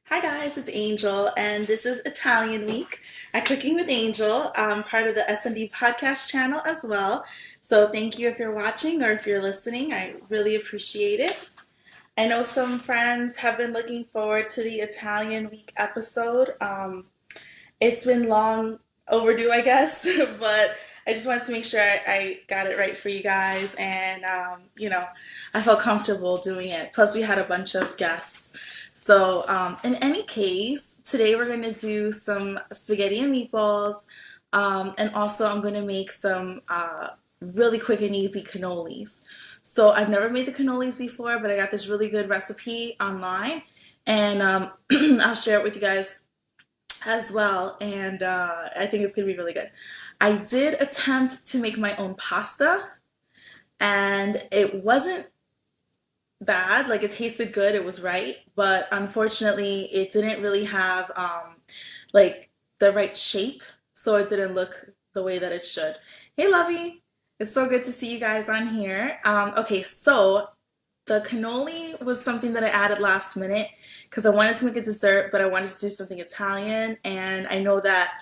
Hi guys, it's Angel, and this is Italian Week at Cooking with Angel, part of the S&D podcast channel as well. So thank you if you're watching or if you're listening. I really appreciate it. I know some friends have been looking forward to the Italian Week episode. It's been long overdue, I guess, but I just wanted to make sure I got it right for you guys, and I felt comfortable doing it. Plus, we had a bunch of guests. So, in any case, today we're going to do some spaghetti and meatballs, and also I'm going to make some really quick and easy cannolis. So, I've never made the cannolis before, but I got this really good recipe online, and I'll share it with you guys as well. And I think it's going to be really good. I did attempt to make my own pasta, and it wasn't bad. Like, it tasted good, it was right, but unfortunately it didn't really have like the right shape, so it didn't look the way that it should. Hey Lovey, it's so good to see you guys on here. Okay, so the cannoli was something that I added last minute because I wanted to make a dessert, but I wanted to do something Italian, and I know that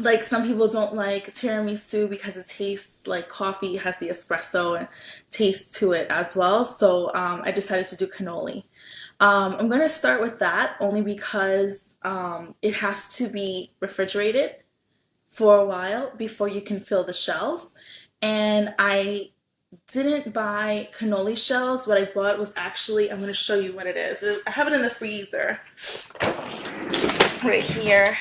like some people don't like tiramisu because it tastes like coffee, has the espresso and taste to it as well. So I decided to do cannoli. I'm going to start with that only because it has to be refrigerated for a while before you can fill the shells. And I didn't buy cannoli shells. What I bought was actually, I'm going to show you what it is. I have it in the freezer right here.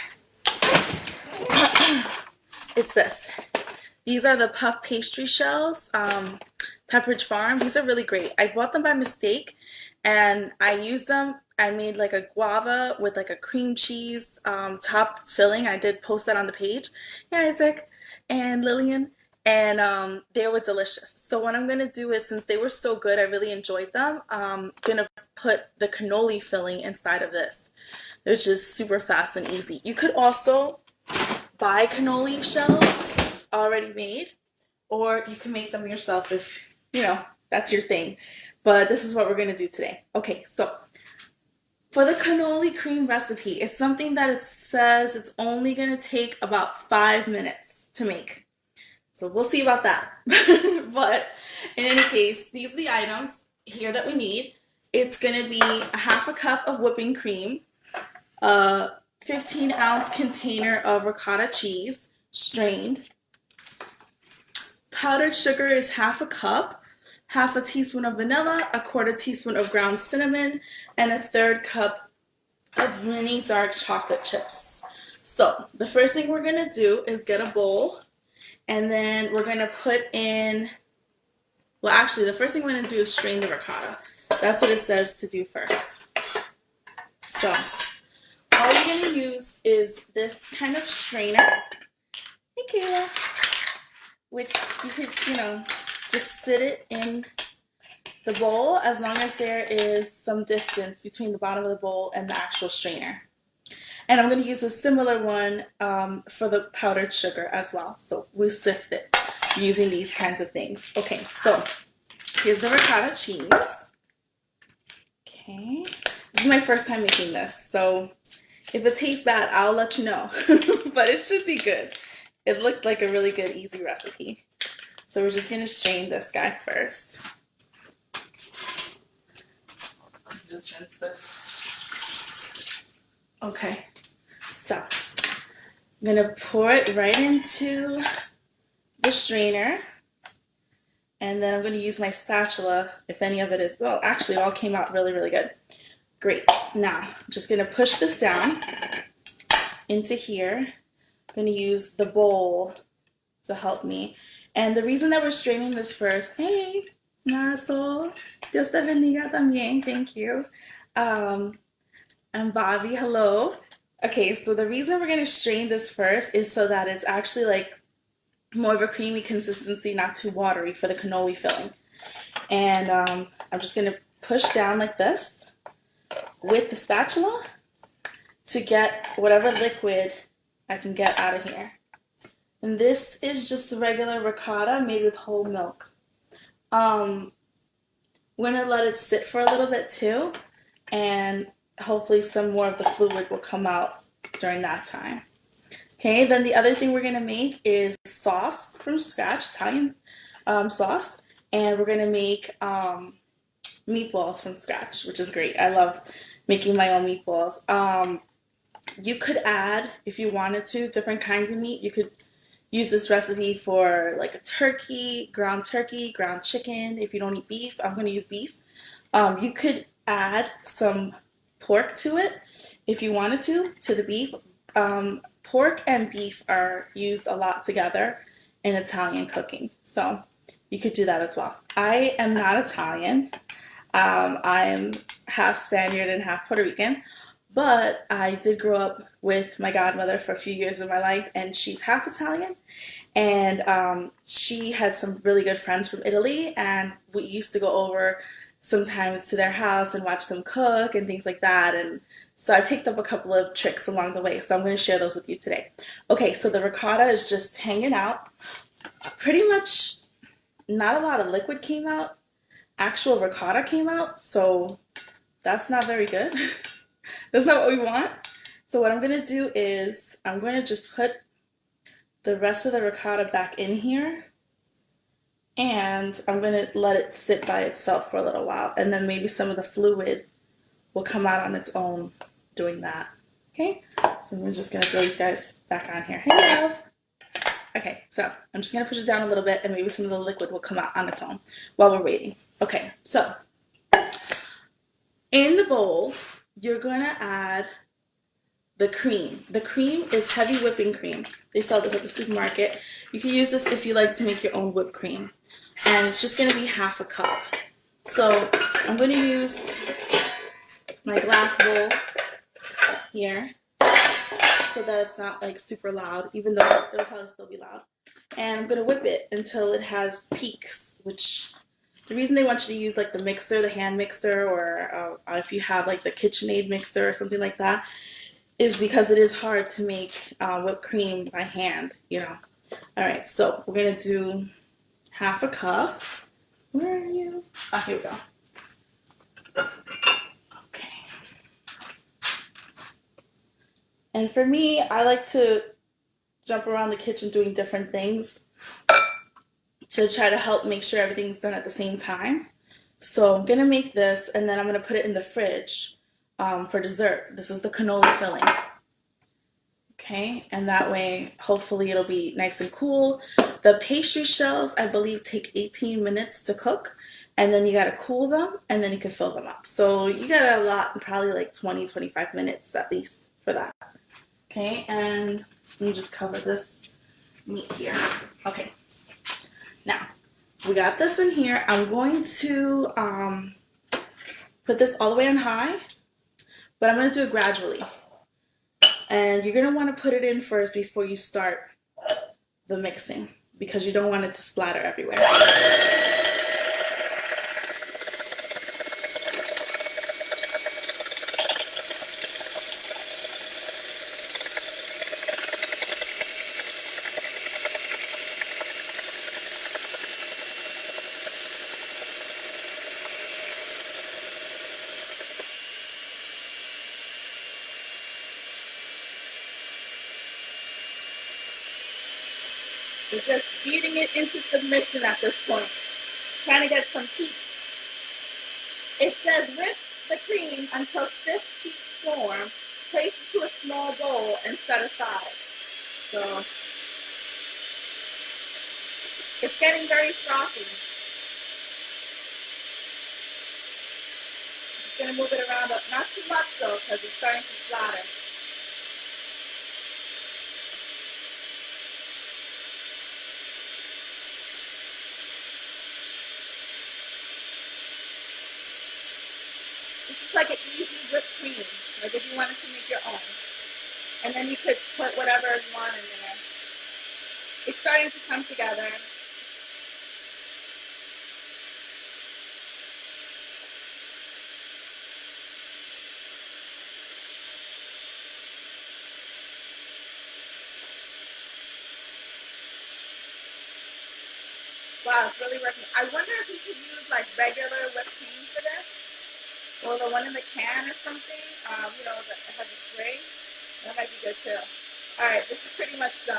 It's this. These are the puff pastry shells, Pepperidge Farm. These are really great. I bought them by mistake and I used them. I made like a guava with like a cream cheese top filling. I did post that on the page. Yeah, Isaac and Lillian. And they were delicious. So what I'm going to do is, since they were so good, I really enjoyed them, I'm going to put the cannoli filling inside of this, which is super fast and easy. You could also buy cannoli shells already made, or you can make them yourself if, that's your thing. But this is what we're going to do today. Okay, so for the cannoli cream recipe, it's something that it says it's only going to take about 5 minutes to make. So we'll see about that. But in any case, these are the items here that we need. It's going to be a half a cup of whipping cream, a 15-ounce container of ricotta cheese, strained. Powdered sugar is half a cup, half a teaspoon of vanilla, a quarter teaspoon of ground cinnamon, and a third cup of mini dark chocolate chips. So the first thing we're going to do is get a bowl, and then we're going to put in, well actually the first thing we're going to do is strain the ricotta. That's what it says to do first. So all you're going to use is this kind of strainer. Hey, Kayla. Which you could, just sit it in the bowl as long as there is some distance between the bottom of the bowl and the actual strainer. And I'm going to use a similar one for the powdered sugar as well. So we sift it using these kinds of things. Okay, so here's the ricotta cheese. Okay. This is my first time making this, so if it tastes bad, I'll let you know. But it should be good. It looked like a really good, easy recipe. So we're just going to strain this guy first. Let's just rinse this. Okay. So I'm going to pour it right into the strainer. And then I'm going to use my spatula, if any of it is, well, actually it all came out really, really good. Great. Now, I'm just going to push this down into here. I'm going to use the bowl to help me. And the reason that we're straining this first, hey, Marisol, Dios te bendiga también, thank you. And Bobby, hello. Okay, so the reason we're going to strain this first is so that it's actually like more of a creamy consistency, not too watery for the cannoli filling. And I'm just going to push down like this with the spatula to get whatever liquid I can get out of here. And this is just the regular ricotta made with whole milk. We're going to let it sit for a little bit too, and hopefully some more of the fluid will come out during that time. Okay, then the other thing we're gonna make is sauce from scratch, Italian sauce, and we're gonna make meatballs from scratch, which is great. I love making my own meatballs. You could add, if you wanted to, different kinds of meat. You could use this recipe for like a turkey, ground chicken. If you don't eat beef, I'm gonna use beef. You could add some pork to it if you wanted to the beef. Pork and beef are used a lot together in Italian cooking, so you could do that as well. I am not Italian. I'm half Spaniard and half Puerto Rican, but I did grow up with my godmother for a few years of my life, and she's half Italian. And she had some really good friends from Italy, and we used to go over sometimes to their house and watch them cook and things like that. And so I picked up a couple of tricks along the way, so I'm going to share those with you today. Okay, so the ricotta is just hanging out. Pretty much not a lot of liquid came out. Actual ricotta came out, so that's not very good. That's not what we want. So what I'm going to do is I'm going to just put the rest of the ricotta back in here, and I'm going to let it sit by itself for a little while, and then maybe some of the fluid will come out on its own doing that. Okay, so I'm just going to throw these guys back on here. Hey, love. Okay, so I'm just going to push it down a little bit, and maybe some of the liquid will come out on its own while we're waiting. Okay, so in the bowl, you're going to add the cream. The cream is heavy whipping cream. They sell this at the supermarket. You can use this if you like to make your own whipped cream. And it's just going to be half a cup. So I'm going to use my glass bowl here so that it's not like super loud, even though it'll probably still be loud. And I'm going to whip it until it has peaks, which the reason they want you to use like the mixer, the hand mixer, or if you have like the KitchenAid mixer or something like that, is because it is hard to make whipped cream by hand, you know. All right, so we're going to do half a cup. Where are you? Oh, here we go. Okay. And for me, I like to jump around the kitchen doing different things to try to help make sure everything's done at the same time. So I'm going to make this, and then I'm going to put it in the fridge for dessert. This is the cannoli filling. Okay, and that way, hopefully it'll be nice and cool. The pastry shells, I believe, take 18 minutes to cook, and then you gotta cool them, and then you can fill them up. So you got a lot, probably like 20, 25 minutes at least for that. Okay, and let me just cover this meat here. Okay, now we got this in here. I'm going to put this all the way on high, but I'm gonna do it gradually. And you're going to want to put it in first before you start the mixing, because you don't want it to splatter everywhere. We're just beating it into submission at this point, trying to get some peaks. It says whip the cream until stiff peaks form, place it to a small bowl and set aside. So it's getting very frothy. Just gonna move it around, but not too much though, because it's starting to splatter. This is like an easy whipped cream, like if you wanted to make your own. And then you could put whatever you want in there. It's starting to come together. Wow, it's really working. I wonder if you could use like regular whipped cream for this, or So the one in the can or something, you know, that has a spray, that might be good too. All right, this is pretty much done.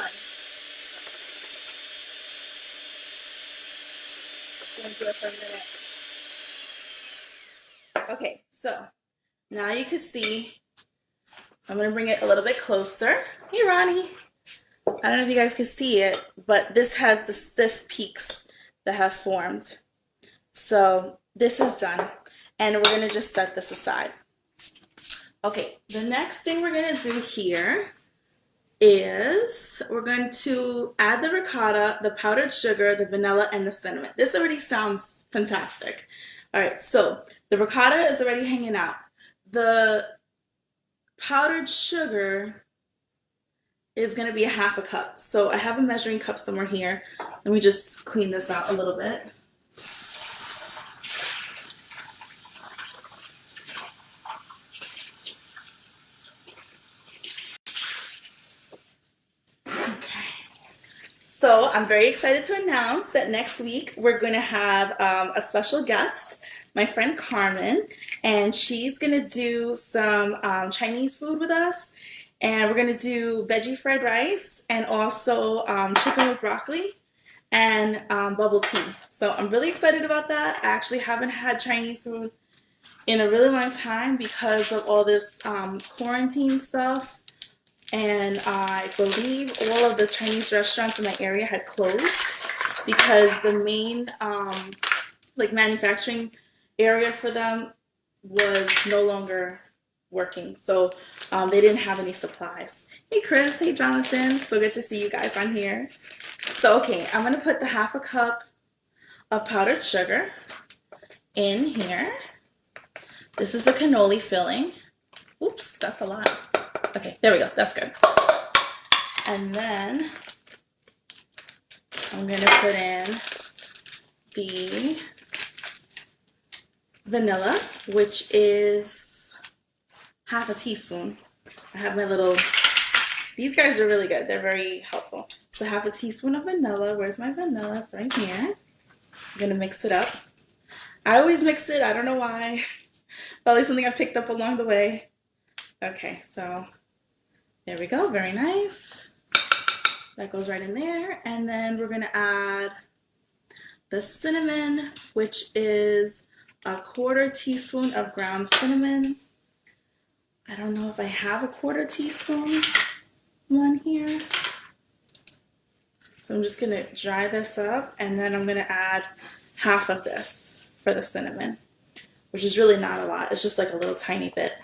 I'm gonna do it for a minute. Okay, so now you can see, I'm gonna bring it a little bit closer. Hey, Ronnie. I don't know if you guys can see it, but this has the stiff peaks that have formed. So this is done, and we're gonna just set this aside. Okay, the next thing we're gonna do here is we're going to add the ricotta, the powdered sugar, the vanilla, and the cinnamon. This already sounds fantastic. All right, so the ricotta is already hanging out. The powdered sugar is going to be a half a cup. So I have a measuring cup somewhere here. Let me just clean this out a little bit. So I'm very excited to announce that next week we're going to have a special guest, my friend Carmen, and she's going to do some Chinese food with us, and we're going to do veggie fried rice and also chicken with broccoli and bubble tea. So I'm really excited about that. I actually haven't had Chinese food in a really long time because of all this quarantine stuff. And I believe all of the Chinese restaurants in my area had closed because the main like manufacturing area for them was no longer working. So they didn't have any supplies. Hey Chris, hey Jonathan, so good to see you guys on here. So okay, I'm gonna put the half a cup of powdered sugar in here. This is the cannoli filling. Oops, that's a lot. Okay, there we go. That's good. And then I'm going to put in the vanilla, which is half a teaspoon. I have my little, these guys are really good. They're very helpful. So half a teaspoon of vanilla. Where's my vanilla? It's right here. I'm going to mix it up. I always mix it. I don't know why. Probably something I picked up along the way. Okay, so there we go, very nice. That goes right in there. And then we're gonna add the cinnamon, which is a 1/4 teaspoon of ground cinnamon. I don't know if I have a 1/4 teaspoon one here. So I'm just gonna dry this up, and then I'm gonna add half of this for the cinnamon, which is really not a lot. It's just like a little tiny bit.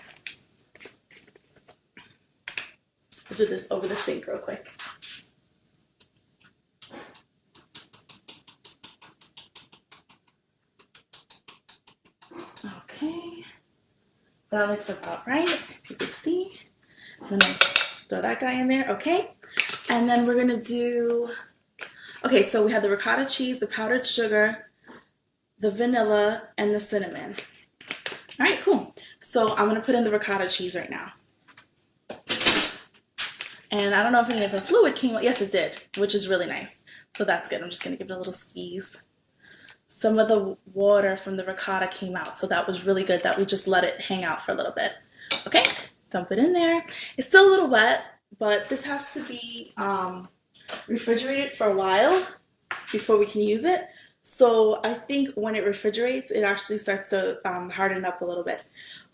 I'll do this over the sink real quick. Okay, that looks about right, if you can see. I'm gonna throw that guy in there, okay? And then we're gonna do, okay, so we have the ricotta cheese, the powdered sugar, the vanilla, and the cinnamon. All right, cool. So I'm gonna put in the ricotta cheese right now. And I don't know if any of the fluid came out. Yes, it did, which is really nice. So that's good. I'm just going to give it a little squeeze. Some of the water from the ricotta came out. So that was really good that we just let it hang out for a little bit. Okay, dump it in there. It's still a little wet, but this has to be refrigerated for a while before we can use it. So I think when it refrigerates, it actually starts to harden up a little bit.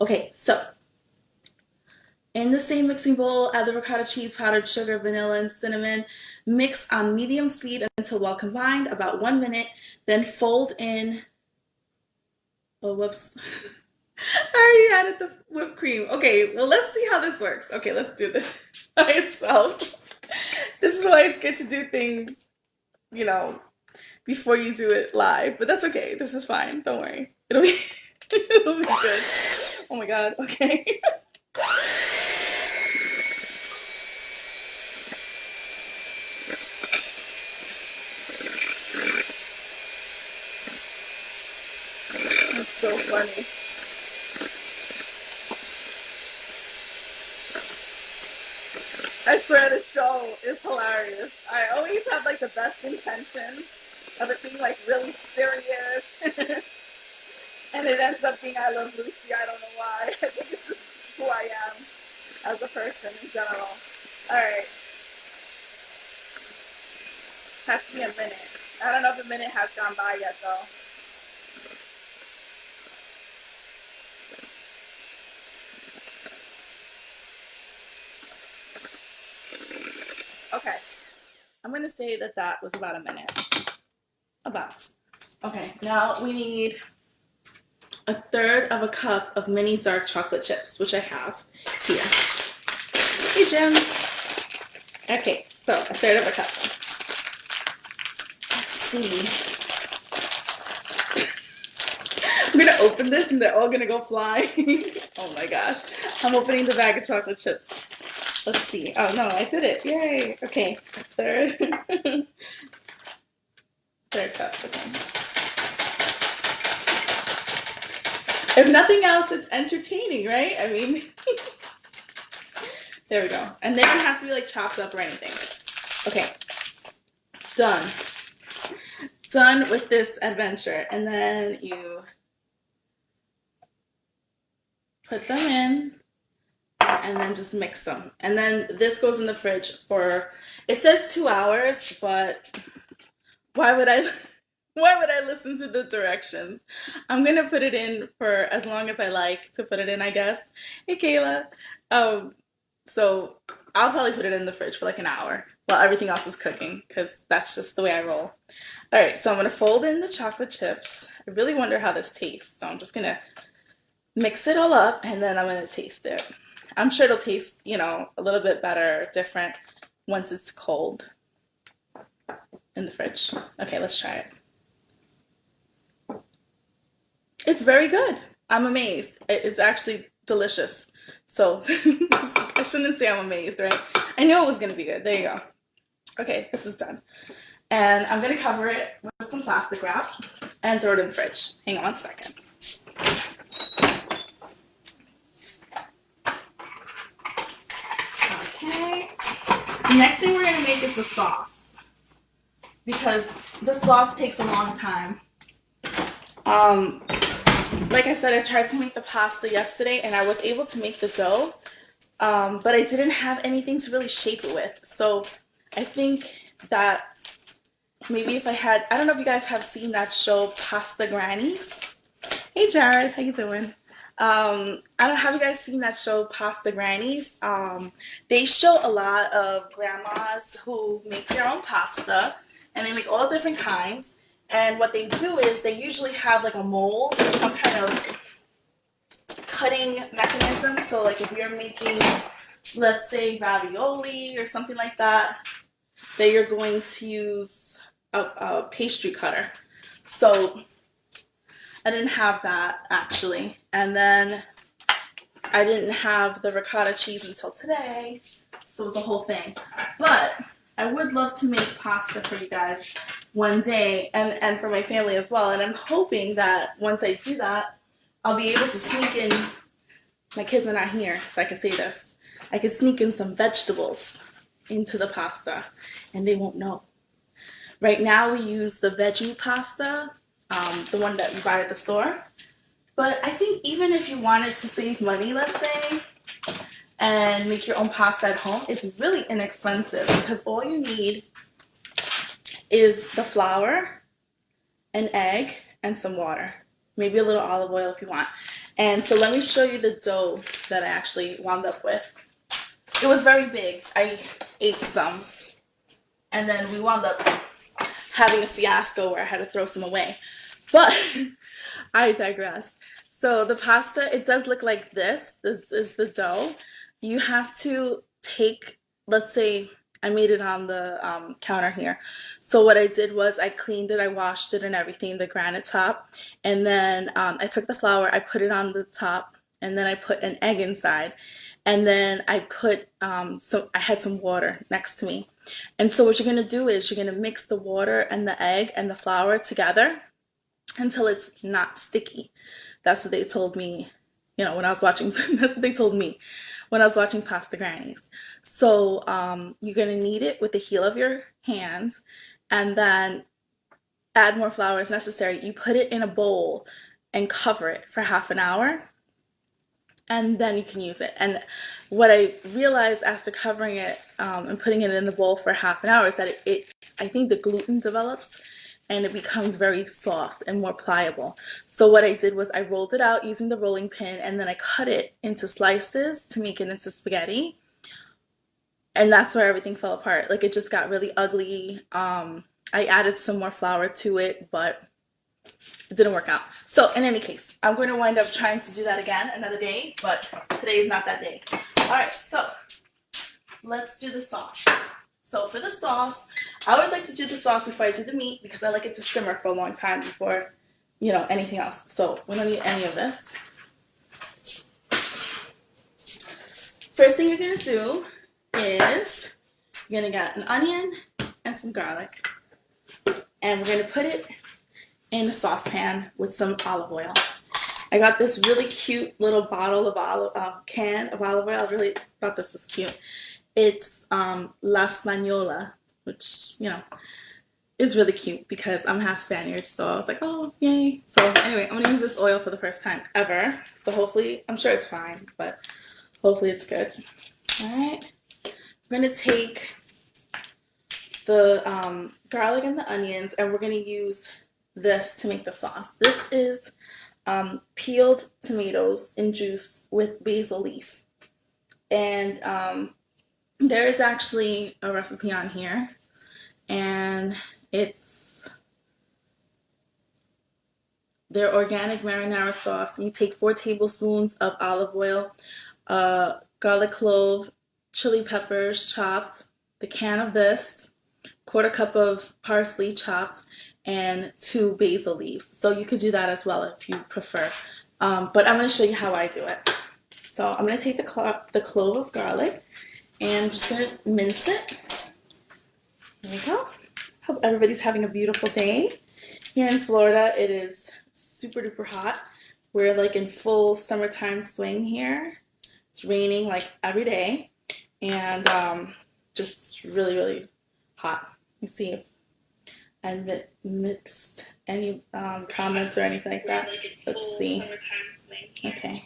Okay, so in the same mixing bowl, add the ricotta cheese, powdered sugar, vanilla, and cinnamon. Mix on medium speed until well combined, about 1 minute. Then fold in, oh, whoops. I already added the whipped cream. Okay, well, let's see how this works. Okay, let's do this by itself. This is why it's good to do things, you know, before you do it live. But that's okay. This is fine. Don't worry. It'll be good. Oh my God. Okay. So funny. I swear the show is hilarious. I always have like the best intentions of it being like really serious. And it ends up being I Love Lucy. I don't know why. I think it's just who I am as a person in general. All right, has to be a minute. I don't know if a minute has gone by yet though. Okay, I'm gonna say that that was about a minute. About. Okay, now we need a third of a cup of mini dark chocolate chips, which I have here. Hey, Jim. Okay, so a third of a cup. Let's see. I'm gonna open this and they're all gonna go flying. Oh my gosh. I'm opening the bag of chocolate chips. Let's see. Oh no, I did it. Yay. Okay, third. Third cup. Okay. If nothing else, it's entertaining, right? I mean, there we go. And they don't have to be like chopped up or anything. Okay, done. Done with this adventure. And then you put them in and then just mix them. And then this goes in the fridge for, it says 2 hours, but why would I listen to the directions? I'm gonna put it in for as long as I like to put it in, I guess. Hey Kayla. Um, so I'll probably put it in the fridge for like an hour while everything else is cooking because that's just the way I roll. All right, so I'm gonna fold in the chocolate chips. I really wonder how this tastes, so I'm just gonna mix it all up and then I'm gonna taste it. I'm sure it'll taste, a little bit better, different once it's cold in the fridge. Okay, let's try it. It's very good. I'm amazed. It's actually delicious. So I shouldn't say I'm amazed, right? I knew it was going to be good. There you go. Okay, this is done. And I'm going to cover it with some plastic wrap and throw it in the fridge. Hang on one second. Okay. The next thing we're going to make is the sauce. Because the sauce takes a long time. Like I said, I tried to make the pasta yesterday and I was able to make the dough, but I didn't have anything to really shape it with. So I think that maybe if I don't know if you guys have seen that show, Pasta Grannies. Hey Jared, how you doing? I don't have you guys seen that show, Pasta Grannies. They show a lot of grandmas who make their own pasta and they make all different kinds. And what they do is they usually have like a mold or some kind of cutting mechanism. So like if you're making, let's say, ravioli or something like that, that you're going to use a pastry cutter. So I didn't have that actually. And then I didn't have the ricotta cheese until today. So it was a whole thing. But I would love to make pasta for you guys one day and for my family as well. And I'm hoping that once I do that, I'll be able to sneak in, my kids are not here, so I can say this. I can sneak in some vegetables into the pasta and they won't know. Right now we use the veggie pasta, the one that you buy at the store. But I think even if you wanted to save money, let's say, and make your own pasta at home, it's really inexpensive because all you need is the flour, an egg, and some water. Maybe a little olive oil if you want. And so let me show you the dough that I actually wound up with. It was very big. I ate some. And then we wound up having a fiasco where I had to throw some away. But I digress. So the pasta, it does look like this. This is the dough. You have to take, let's say I made it on the counter here. So what I did was I cleaned it, I washed it and everything, the granite top. And then I took the flour, I put it on the top, and then I put an egg inside. And then I put, so I had some water next to me. And so what you're gonna do is you're gonna mix the water and the egg and the flour together until it's not sticky. That's what they told me, when I was watching, that's what they told me when I was watching Pasta Grannies. So you're gonna knead it with the heel of your hands and then add more flour as necessary. You put it in a bowl and cover it for half an hour, and then you can use it. And what I realized after covering it and putting it in the bowl for half an hour is that I think the gluten develops and it becomes very soft and more pliable. So what I did was I rolled it out using the rolling pin, and then I cut it into slices to make it into spaghetti. And that's where everything fell apart. Like, it just got really ugly. I added some more flour to it, but it didn't work out. So in any case, I'm going to wind up trying to do that again another day, but today is not that day. All right, so let's do the sauce. So for the sauce, I always like to do the sauce before I do the meat because I like it to simmer for a long time before, anything else. So we don't need any of this. First thing you're going to do is you're going to get an onion and some garlic, and we're going to put it in a saucepan with some olive oil. I got this really cute little bottle of can of olive oil. I really thought this was cute. It's La Spagnola, which, is really cute because I'm half Spaniard, so I was like, oh, yay. So anyway, I'm going to use this oil for the first time ever. So hopefully, I'm sure it's fine, but hopefully it's good. All right. We're going to take the garlic and the onions, and we're going to use this to make the sauce. This is peeled tomatoes in juice with basil leaf. And there is actually a recipe on here, and it's their organic marinara sauce. You take 4 tablespoons of olive oil, garlic clove, chili peppers chopped, the can of this, 1/4 cup of parsley chopped, and 2 basil leaves. So you could do that as well if you prefer. But I'm going to show you how I do it. So I'm going to take the clove of garlic and I'm just going to mince it. There we go. Hope everybody's having a beautiful day. Here in Florida, it is super duper hot. We're like in full summertime swing here. It's raining like every day, and just really, really hot. You see if I mixed any comments or anything like that. Let's see. Okay.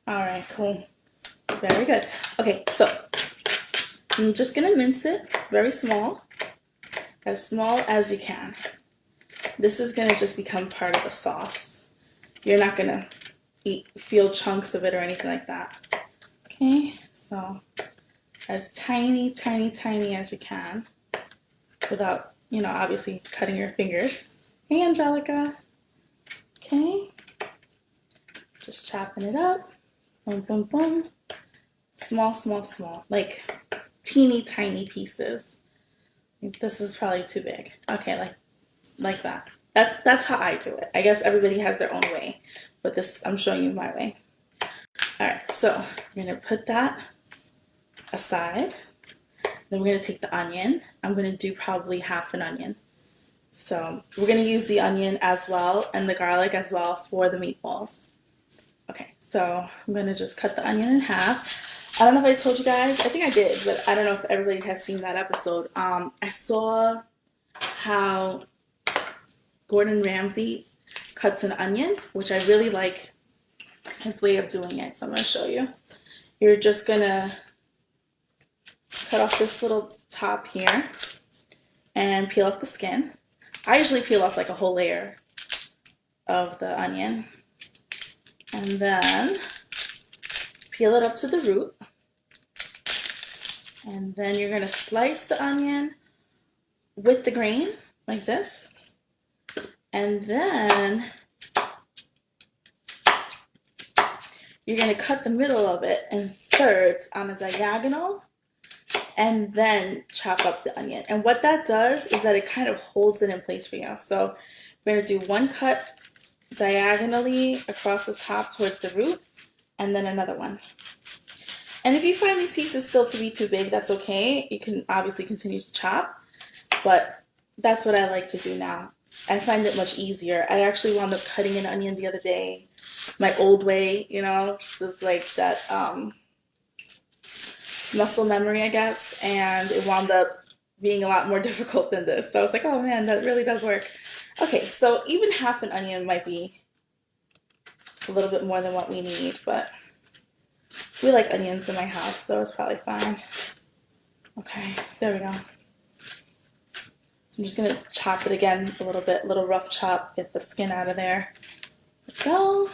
All right, cool. Very good. Okay, so I'm just going to mince it very small as you can. This is going to just become part of the sauce. You're not going to feel chunks of it or anything like that. Okay, so as tiny, tiny, tiny as you can without, obviously cutting your fingers. Hey, Angelica. Okay, just chopping it up. Boom, boom, boom. Small, small, small, like teeny tiny pieces. This is probably too big. Okay, like that. That's how I do it. I guess everybody has their own way, but this, I'm showing you my way. All right, so I'm gonna put that aside. Then we're gonna take the onion. I'm gonna do probably half an onion. So we're gonna use the onion as well and the garlic as well for the meatballs. Okay, so I'm gonna just cut the onion in half. I don't know if I told you guys, I think I did, but I don't know if everybody has seen that episode. I saw how Gordon Ramsay cuts an onion, which I really like his way of doing it. So I'm going to show you. You're just going to cut off this little top here and peel off the skin. I usually peel off like a whole layer of the onion. And then peel it up to the root. And then you're going to slice the onion with the grain like this. And then you're going to cut the middle of it in thirds on a diagonal and then chop up the onion. And what that does is that it kind of holds it in place for you. So we're going to do one cut diagonally across the top towards the root and then another one. And if you find these pieces still to be too big, that's okay. You can obviously continue to chop, but that's what I like to do now. I find it much easier. I actually wound up cutting an onion the other day, my old way, it's like that muscle memory, I guess, and it wound up being a lot more difficult than this. So I was like, oh man, that really does work. Okay, so even half an onion might be a little bit more than what we need, but we like onions in my house, so it's probably fine. Okay, there we go. So I'm just gonna chop it again a little bit, little rough chop, get the skin out of there. There we go.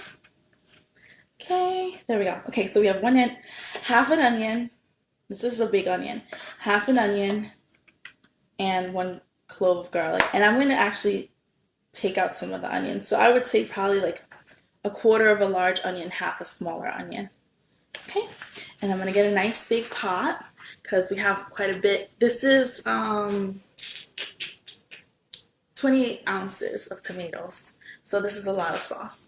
Okay, there we go. Okay, so we have half an onion. This is a big onion. Half an onion and 1 clove of garlic. And I'm gonna actually take out some of the onions. So I would say probably like 1/4 of a large onion, half a smaller onion. Okay, and I'm gonna get a nice big pot because we have quite a bit. This is 28 ounces of tomatoes. So this is a lot of sauce.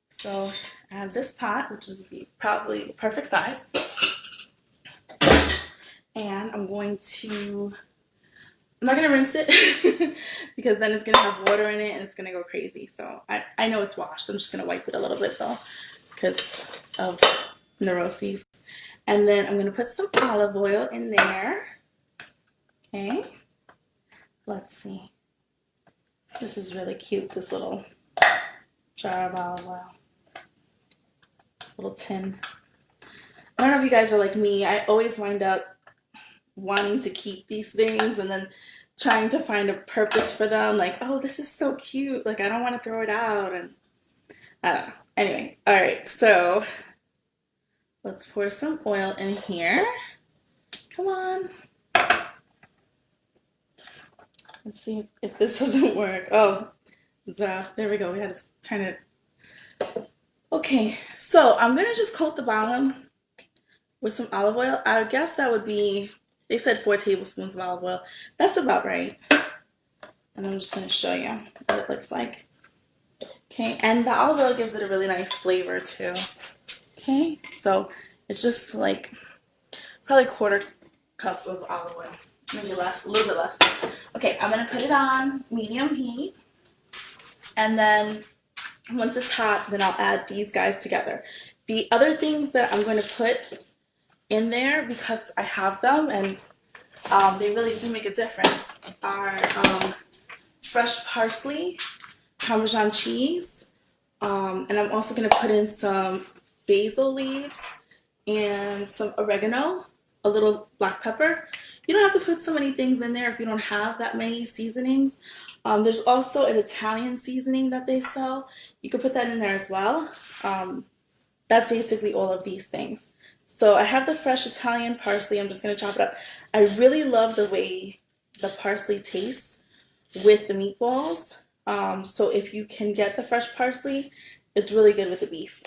So I have this pot, which is probably the perfect size. And I'm not going to rinse it because then it's going to have water in it and it's going to go crazy. So I know it's washed. I'm just going to wipe it a little bit though because of neuroses. And then I'm going to put some olive oil in there. Okay. Let's see. This is really cute, this little jar of olive oil. This little tin. I don't know if you guys are like me. I always wind up wanting to keep these things and then trying to find a purpose for them. Like, oh, this is so cute. Like, I don't want to throw it out. And I don't know. Anyway, all right. So let's pour some oil in here. Come on. Let's see if this doesn't work. Oh, there we go. We had to turn it. Okay, so I'm going to just coat the bottom with some olive oil. I guess that would be, they said 4 tablespoons of olive oil. That's about right. And I'm just going to show you what it looks like. Okay, and the olive oil gives it a really nice flavor too. Okay, so it's just like probably 1/4 cup of olive oil. Maybe less, a little bit less. Okay, I'm going to put it on medium heat. And then once it's hot, then I'll add these guys together. The other things that I'm going to put in there, because I have them and they really do make a difference, are fresh parsley, Parmesan cheese, and I'm also going to put in some basil leaves and some oregano, a little black pepper. You don't have to put so many things in there if you don't have that many seasonings. There's also an Italian seasoning that they sell. You could put that in there as well. That's basically all of these things. So I have the fresh Italian parsley. I'm just going to chop it up. I really love the way the parsley tastes with the meatballs. So if you can get the fresh parsley, it's really good with the beef.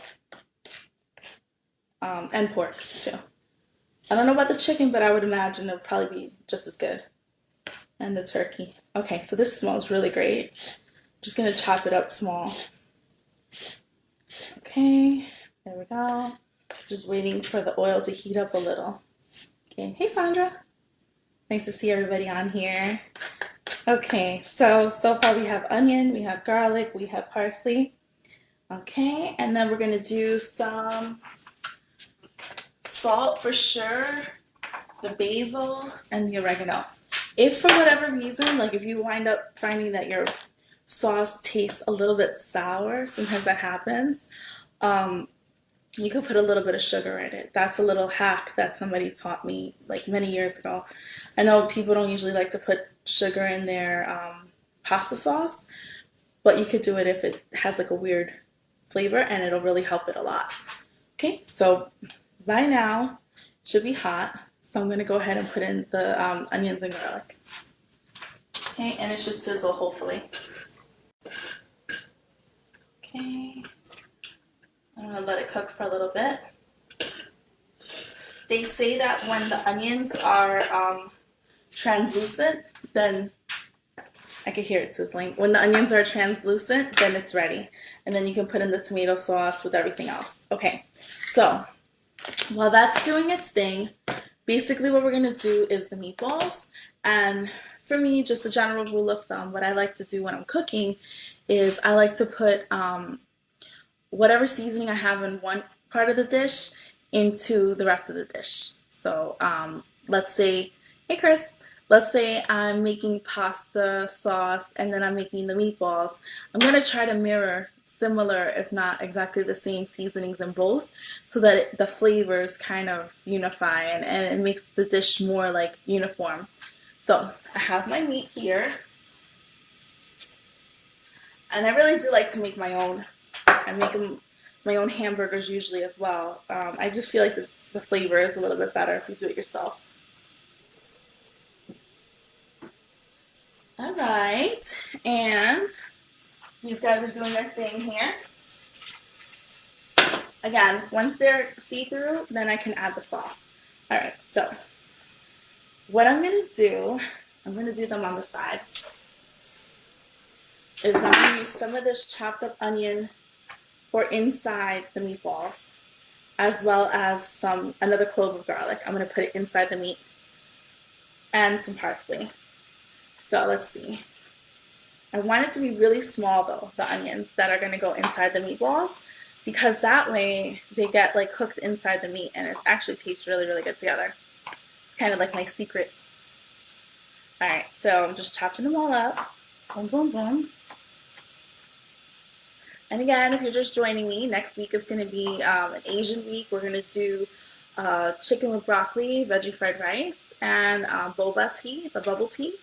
And pork too. I don't know about the chicken, but I would imagine it would probably be just as good. And the turkey. Okay, so this smells really great. Just gonna chop it up small. Okay, there we go. Just waiting for the oil to heat up a little. Okay, hey Sandra. Nice to see everybody on here. Okay, so far we have onion, we have garlic, we have parsley. Okay, and then we're gonna do some salt for sure, the basil, and the oregano. If for whatever reason, like if you wind up finding that your sauce tastes a little bit sour, sometimes that happens, you could put a little bit of sugar in it. That's a little hack that somebody taught me like many years ago. I know people don't usually like to put sugar in their pasta sauce, but you could do it if it has like a weird flavor and it'll really help it a lot. Okay, so by now it should be hot. So I'm going to go ahead and put in the onions and garlic. Okay, and it should sizzle hopefully. Okay, I'm going to let it cook for a little bit. They say that when the onions are translucent, then I can hear it sizzling. When the onions are translucent, then it's ready. And then you can put in the tomato sauce with everything else. Okay, so while that's doing its thing, basically what we're going to do is the meatballs. And for me, just a general rule of thumb, what I like to do when I'm cooking is I like to put whatever seasoning I have in one part of the dish into the rest of the dish. So let's say, hey Chris, let's say I'm making pasta sauce and then I'm making the meatballs. I'm going to try to mirror similar, if not exactly the same seasonings in both, so that the flavors kind of unify and it makes the dish more like uniform. So I have my meat here, and I really do like to make my own. I make my own hamburgers usually as well. I just feel like the flavor is a little bit better if you do it yourself. All right, and these guys are doing their thing here. Again, once they're see-through, then I can add the sauce. All right, so what I'm going to do them on the side, is I'm going to use some of this chopped up onion for inside the meatballs, as well as another clove of garlic. I'm going to put it inside the meat, and some parsley. So let's see. I want it to be really small though, the onions that are going to go inside the meatballs, because that way they get like cooked inside the meat and it actually tastes really, really good together. It's kind of like my secret. All right, so I'm just chopping them all up. Boom, boom, boom. And again, if you're just joining me, next week is going to be an Asian week. We're going to do chicken with broccoli, veggie fried rice, and boba tea, the bubble tea.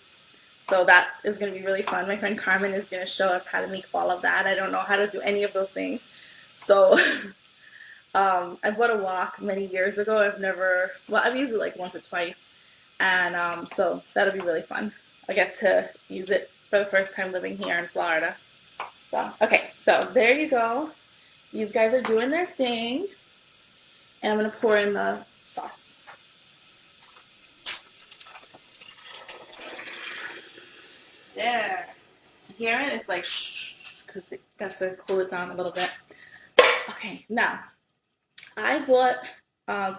So that is going to be really fun. My friend Carmen is going to show us how to make all of that. I don't know how to do any of those things. So I bought a wok many years ago. I've used it like once or twice. And so that'll be really fun. I get to use it for the first time living here in Florida. So, okay, so there you go. These guys are doing their thing. And I'm going to pour in the sauce. Yeah. You hear it? It's like, because it got to cool it down a little bit. Okay, now, I bought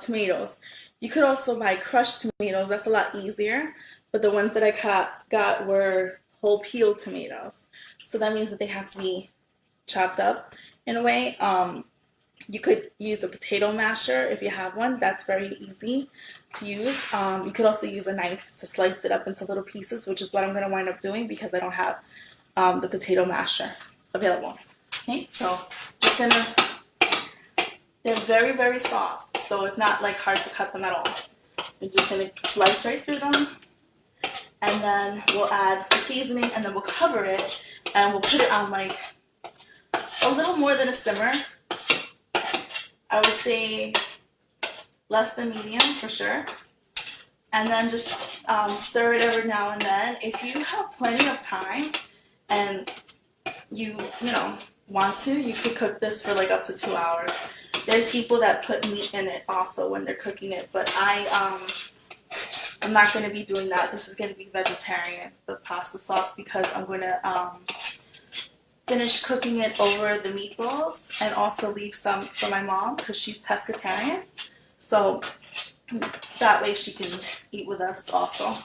tomatoes. You could also buy crushed tomatoes. That's a lot easier. But the ones that I got were whole peeled tomatoes. So that means that they have to be chopped up in a way. You could use a potato masher if you have one. That's very easy to use. You could also use a knife to slice it up into little pieces, which is what I'm going to wind up doing because I don't have the potato masher available. Okay, so just gonna, they're very, very soft, so it's not like hard to cut them at all. We're just going to slice right through them, and then we'll add the seasoning, and then we'll cover it, and we'll put it on like a little more than a simmer. I would say less than medium for sure. And then just stir it every now and then. If you have plenty of time and you want to, you could cook this for like up to 2 hours. There's people that put meat in it also when they're cooking it, but I'm not going to be doing that. This is going to be vegetarian, the pasta sauce, because I'm going to finish cooking it over the meatballs and also leave some for my mom because she's pescatarian. So that way she can eat with us also.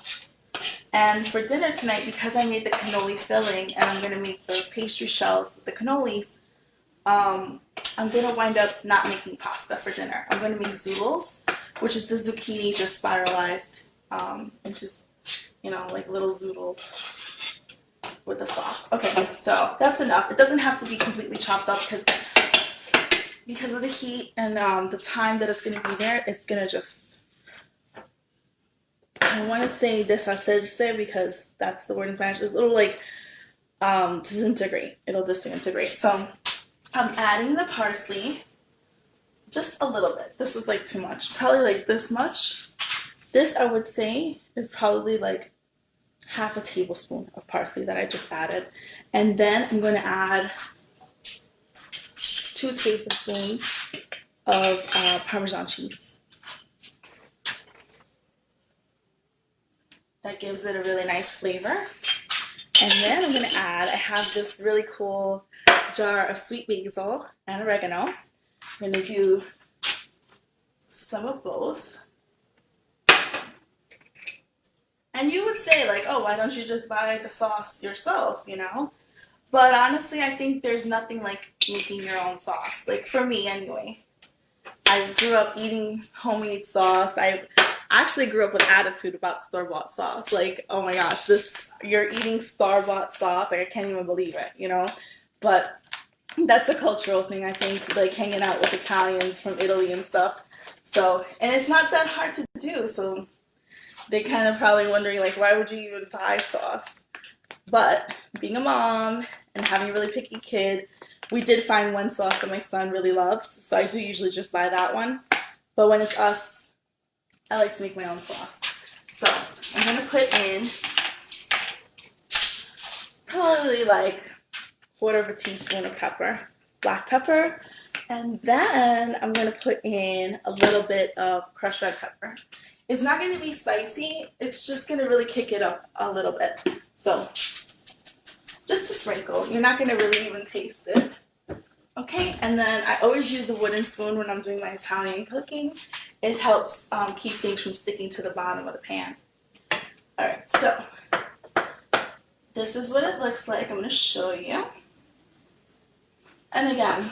And for dinner tonight, because I made the cannoli filling and I'm going to make those pastry shells with the cannolis, I'm going to wind up not making pasta for dinner. I'm going to make zoodles, which is the zucchini just spiralized into, like little zoodles with the sauce. Okay, so that's enough. It doesn't have to be completely chopped up because of the heat and the time that it's going to be there, it's going to just, I want to say deshacerse because that's the word in Spanish. It'll like disintegrate. It'll disintegrate. So I'm adding the parsley just a little bit. This is like too much. Probably like this much. This I would say is probably like half a tablespoon of parsley that I just added. And then I'm going to add 2 tablespoons of Parmesan cheese. That gives it a really nice flavor. And then I'm going to add, I have this really cool jar of sweet basil and oregano. I'm going to do some of both. And you would say like, oh, why don't you just buy the sauce yourself, But honestly, I think there's nothing like making your own sauce. Like for me anyway. I grew up eating homemade sauce. I actually grew up with attitude about store-bought sauce. Like, oh my gosh, you're eating store-bought sauce. Like I can't even believe it, But That's a cultural thing, I think, like hanging out with Italians from Italy and stuff. So, and it's not that hard to do. So they kind of probably wondering like, why would you even buy sauce? But being a mom and having a really picky kid, we did find one sauce that my son really loves. So I do usually just buy that one. But when it's us, I like to make my own sauce. So I'm going to put in probably like quarter of a teaspoon of pepper, black pepper. And then I'm going to put in a little bit of crushed red pepper. It's not going to be spicy. It's just going to really kick it up a little bit. So just a sprinkle. You're not going to really even taste it. Okay, and then I always use the wooden spoon when I'm doing my Italian cooking. It helps keep things from sticking to the bottom of the pan. Alright, so this is what it looks like. I'm going to show you. And again,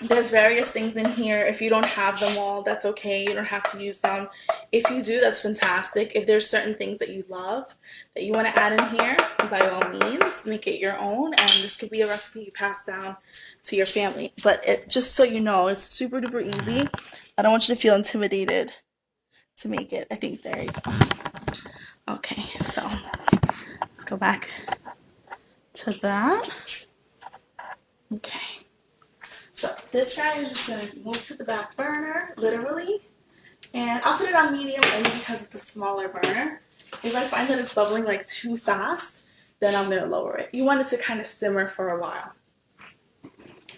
there's various things in here. If you don't have them all, that's okay. You don't have to use them. If you do, that's fantastic. If there's certain things that you love that you want to add in here, by all means, make it your own. And this could be a recipe you pass down to your family. But just so you know, it's super duper easy. I don't want you to feel intimidated to make it. I think there you go. Okay, so let's go back to that. Okay. So this guy is just going to move to the back burner, literally. And I'll put it on medium only because it's a smaller burner. If I find that it's bubbling like too fast, then I'm going to lower it. You want it to kind of simmer for a while.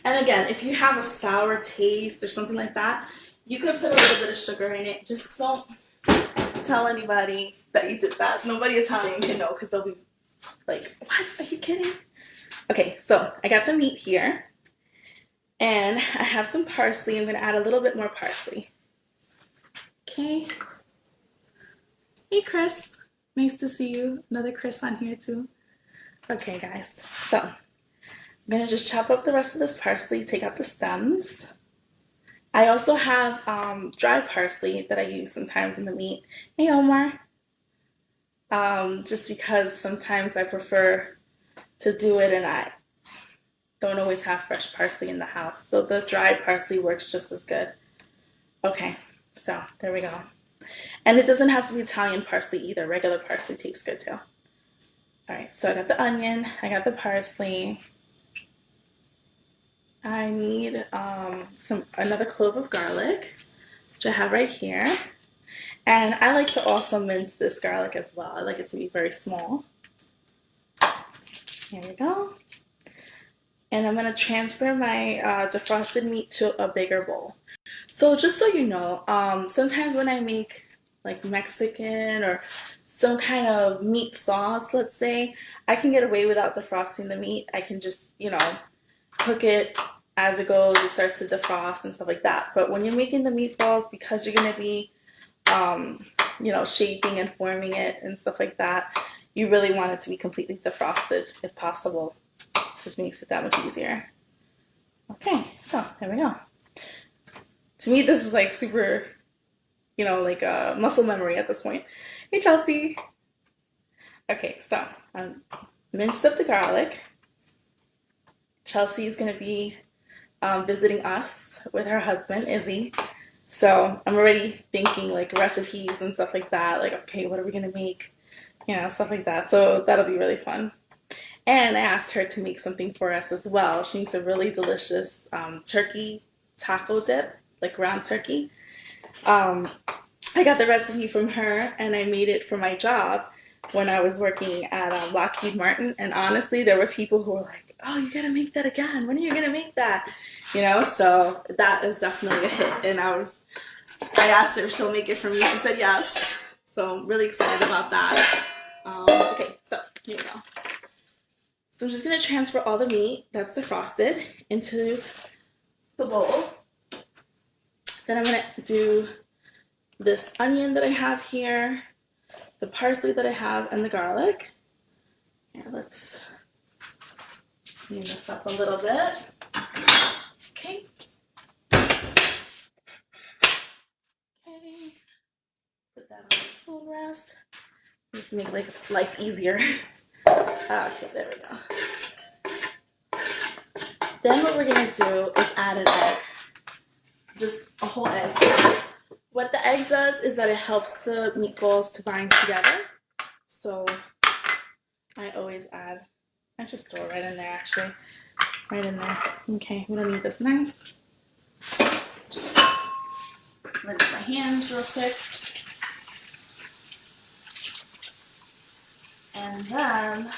And again, if you have a sour taste or something like that, you could put a little bit of sugar in it. Just don't tell anybody that you did that. Nobody Italian can know because they'll be like, what? Are you kidding? Okay, so I got the meat here. And I have some parsley. I'm going to add a little bit more parsley. Okay. Hey, Chris. Nice to see you. Another Chris on here, too. Okay, guys. So I'm going to just chop up the rest of this parsley, take out the stems. I also have dry parsley that I use sometimes in the meat. Hey, Omar. Just because sometimes I prefer to do it and I don't always have fresh parsley in the house. So the dried parsley works just as good. Okay, so there we go. And it doesn't have to be Italian parsley either. Regular parsley tastes good too. Alright, so I got the onion, I got the parsley. I need another clove of garlic, which I have right here. And I like to also mince this garlic as well. I like it to be very small. Here we go. And I'm going to transfer my defrosted meat to a bigger bowl. So just so you know, sometimes when I make like Mexican or some kind of meat sauce, let's say, I can get away without defrosting the meat. I can just, cook it as it goes. It starts to defrost and stuff like that. But when you're making the meatballs, because you're going to be, shaping and forming it and stuff like that, you really want it to be completely defrosted if possible. Just makes it that much easier. Okay, so there we go. To me, this is like super, like a muscle memory at this point. Hey, Chelsea. Okay, so I minced up the garlic. Chelsea is going to be visiting us with her husband, Izzy. So I'm already thinking like recipes and stuff like that. Like, okay, what are we going to make? Stuff like that. So that'll be really fun. And I asked her to make something for us as well. She makes a really delicious turkey taco dip, like ground turkey. I got the recipe from her and I made it for my job when I was working at Lockheed Martin. And honestly, there were people who were like, oh, you gotta make that again. When are you gonna make that? So that is definitely a hit. And I asked her if she'll make it for me. She said yes. So I'm really excited about that. Okay, so here we go. So I'm just going to transfer all the meat that's defrosted into the bowl. Then I'm going to do this onion that I have here, the parsley that I have, and the garlic. Here, let's clean this up a little bit. Okay. Okay. Put that on the spoon rest. Just to make life easier. Okay, there we go. Then what we're gonna do is add an egg, just a whole egg. What the egg does is that it helps the meatballs to bind together. So I always add, I just throw it right in there actually, right in there. Okay, we don't need this knife. Just rinse my hands real quick. And then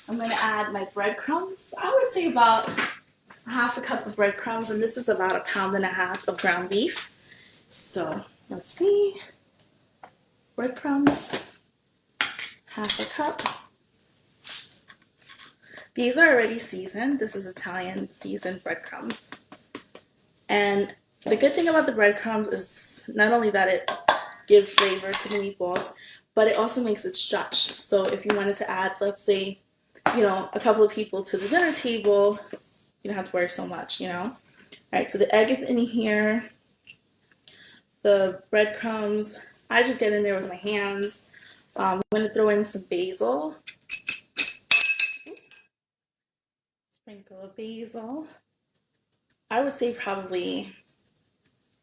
I'm going to add my breadcrumbs. I would say about half a cup of breadcrumbs, and this is about 1.5 pounds of ground beef. So let's see, breadcrumbs, half a cup. These are already seasoned. This is Italian seasoned breadcrumbs. And the good thing about the breadcrumbs is not only that it gives flavor to the meatballs, but it also makes it stretch. So if you wanted to add, let's say, you know, a couple of people to the dinner table, you don't have to worry so much, you know. All right, so the egg is in here. The breadcrumbs, I just get in there with my hands. I'm going to throw in some basil. Sprinkle of basil. I would say probably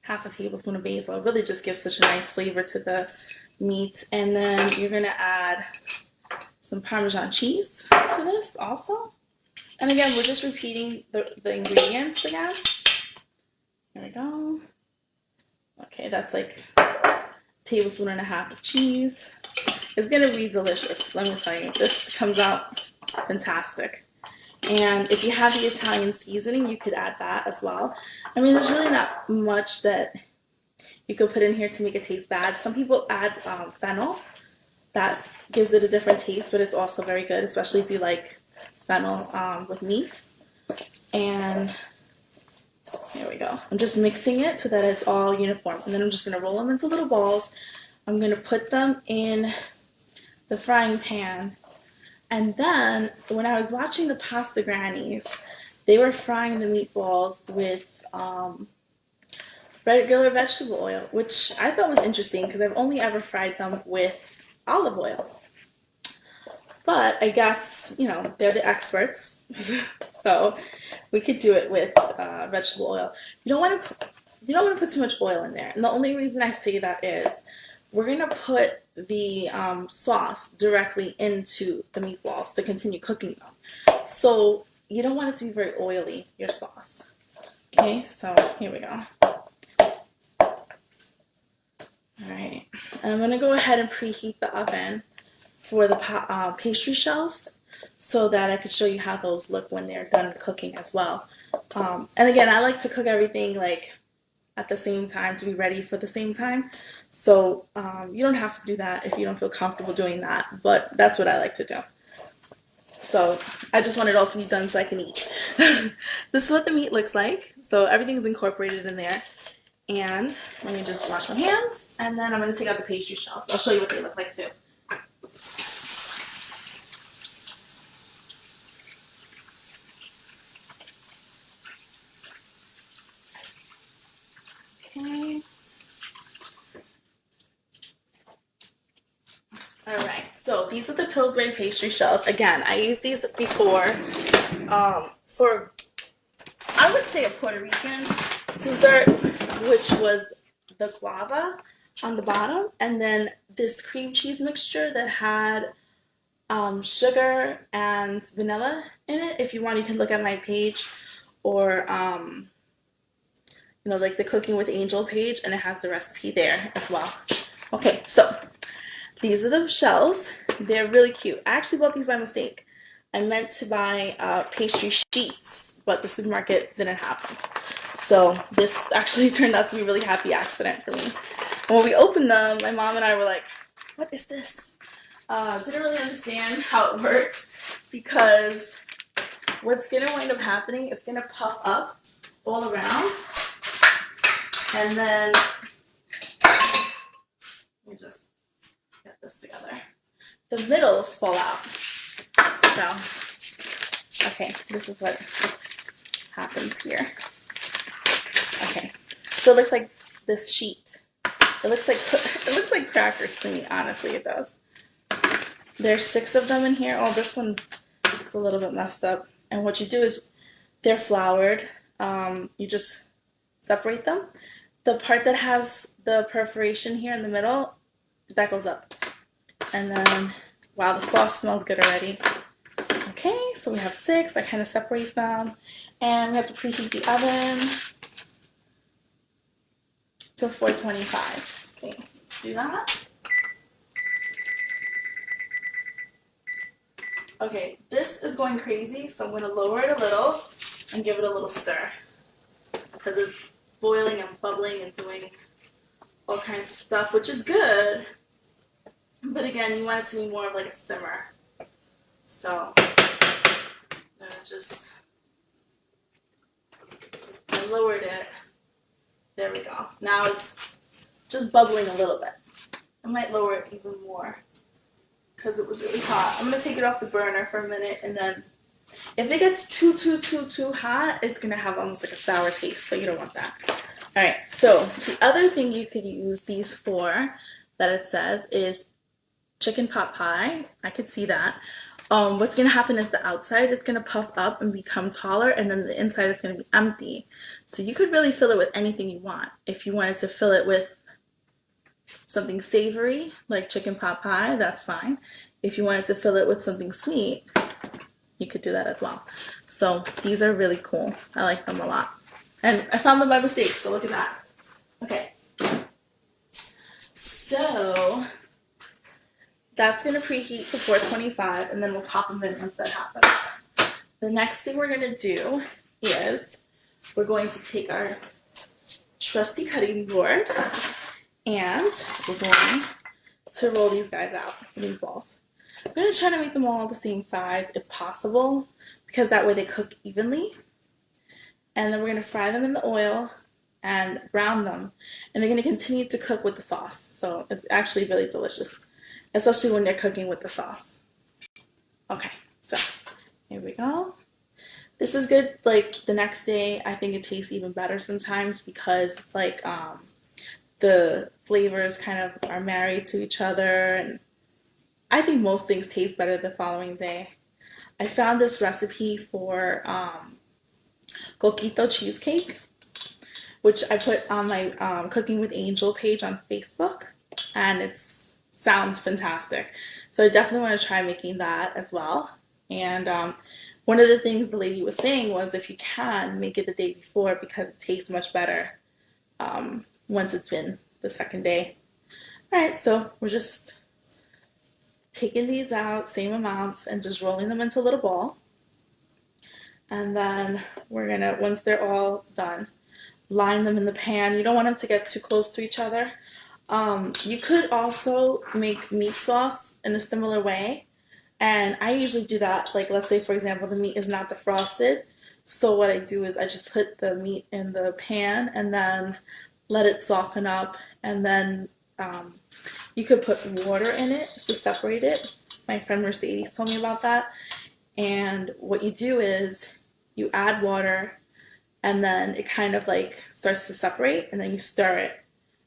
half a tablespoon of basil. It really just gives such a nice flavor to the meat. And then you're going to add some Parmesan cheese to this also. And again, we're just repeating the ingredients again. There we go. Okay, that's like 1.5 tablespoons of cheese. It's going to be delicious, let me tell you. This comes out fantastic. And if you have the Italian seasoning, you could add that as well. I mean, there's really not much that you could put in here to make it taste bad. Some people add fennel. That gives it a different taste, but it's also very good, especially if you like fennel with meat. And there we go. I'm just mixing it so that it's all uniform. And then I'm just going to roll them into little balls. I'm going to put them in the frying pan. And then when I was watching the pasta grannies, they were frying the meatballs with regular vegetable oil, which I thought was interesting because I've only ever fried them with olive oil. But I guess, you know, they're the experts, so we could do it with vegetable oil. You don't want to put too much oil in there, and the only reason I say that is we're gonna put the sauce directly into the meatballs to continue cooking them. So you don't want it to be very oily, your sauce. Okay, so here we go. All right, and I'm gonna go ahead and preheat the oven for the pastry shells so that I could show you how those look when they're done cooking as well. And again, I like to cook everything like at the same time to be ready for the same time. So you don't have to do that if you don't feel comfortable doing that, but that's what I like to do. So I just want it all to be done so I can eat. This is what the meat looks like. So everything's incorporated in there. And let me just wash my hands, and then I'm going to take out the pastry shells. I'll show you what they look like too. Okay. All right, so these are the Pillsbury pastry shells. Again, I used these before for, I would say, a Puerto Rican dessert, which was the guava on the bottom, and then this cream cheese mixture that had sugar and vanilla in it. If you want, you can look at my page, or you know, like the Cooking with Angel page, and it has the recipe there as well. Okay, so these are the shells. They're really cute. I actually bought these by mistake. I meant to buy pastry sheets, but the supermarket didn't have them. So this actually turned out to be a really happy accident for me. And when we opened them, my mom and I were like, what is this? Didn't really understand how it worked, because what's going to wind up happening is going to puff up all around. And then, let me just get this together. The middles fall out. So, okay, this is what happens here. Okay, so it looks like this sheet. It looks like crackers to me. Honestly, it does. There's 6 of them in here. Oh, this one is a little bit messed up. And what you do is They're floured. You just separate them. The part that has the perforation here in the middle, that goes up. And then, wow, the sauce smells good already. Okay, so we have 6. I kind of separate them. And we have to preheat the oven to 425. Okay, let's do that. Okay, this is going crazy, so I'm going to lower it a little and give it a little stir because it's boiling and bubbling and doing all kinds of stuff, which is good. But again, you want it to be more of like a simmer. So I'm going to just, I lowered it. There we go. Now it's just bubbling a little bit. I might lower it even more because it was really hot. I'm going to take it off the burner for a minute, and then if it gets too hot, it's going to have almost like a sour taste, so you don't want that. All right, so the other thing you could use these for that it says is chicken pot pie. I could see that. What's going to happen is the outside is going to puff up and become taller, and then the inside is going to be empty. So you could really fill it with anything you want. If you wanted to fill it with something savory, like chicken pot pie, that's fine. If you wanted to fill it with something sweet, you could do that as well. So these are really cool. I like them a lot. And I found them by mistake, so look at that. Okay. So that's going to preheat to 425, and then we'll pop them in once that happens. The next thing we're going to do is we're going to take our trusty cutting board, and we're going to roll these guys out, the meatballs. I'm going to try to make them all the same size if possible, because that way they cook evenly. And then we're going to fry them in the oil and brown them. And they're going to continue to cook with the sauce. So it's actually really delicious, especially when they're cooking with the sauce. Okay, so here we go. This is good, like, the next day. I think it tastes even better sometimes because, like, the flavors kind of are married to each other, and I think most things taste better the following day. I found this recipe for coquito cheesecake, which I put on my Cooking with Angel page on Facebook, and it sounds fantastic. So I definitely want to try making that as well. And one of the things the lady was saying was if you can, make it the day before because it tastes much better once it's been the second day. All right, so we're just taking these out, same amounts, and just rolling them into a little ball. And then we're gonna, once they're all done, line them in the pan. You don't want them to get too close to each other. You could also make meat sauce in a similar way. And I usually do that, like, let's say, for example, the meat is not defrosted. So what I do is I just put the meat in the pan and then let it soften up. And then you could put water in it to separate it. My friend Mercedes told me about that. And what you do is you add water and then it kind of like starts to separate and then you stir it.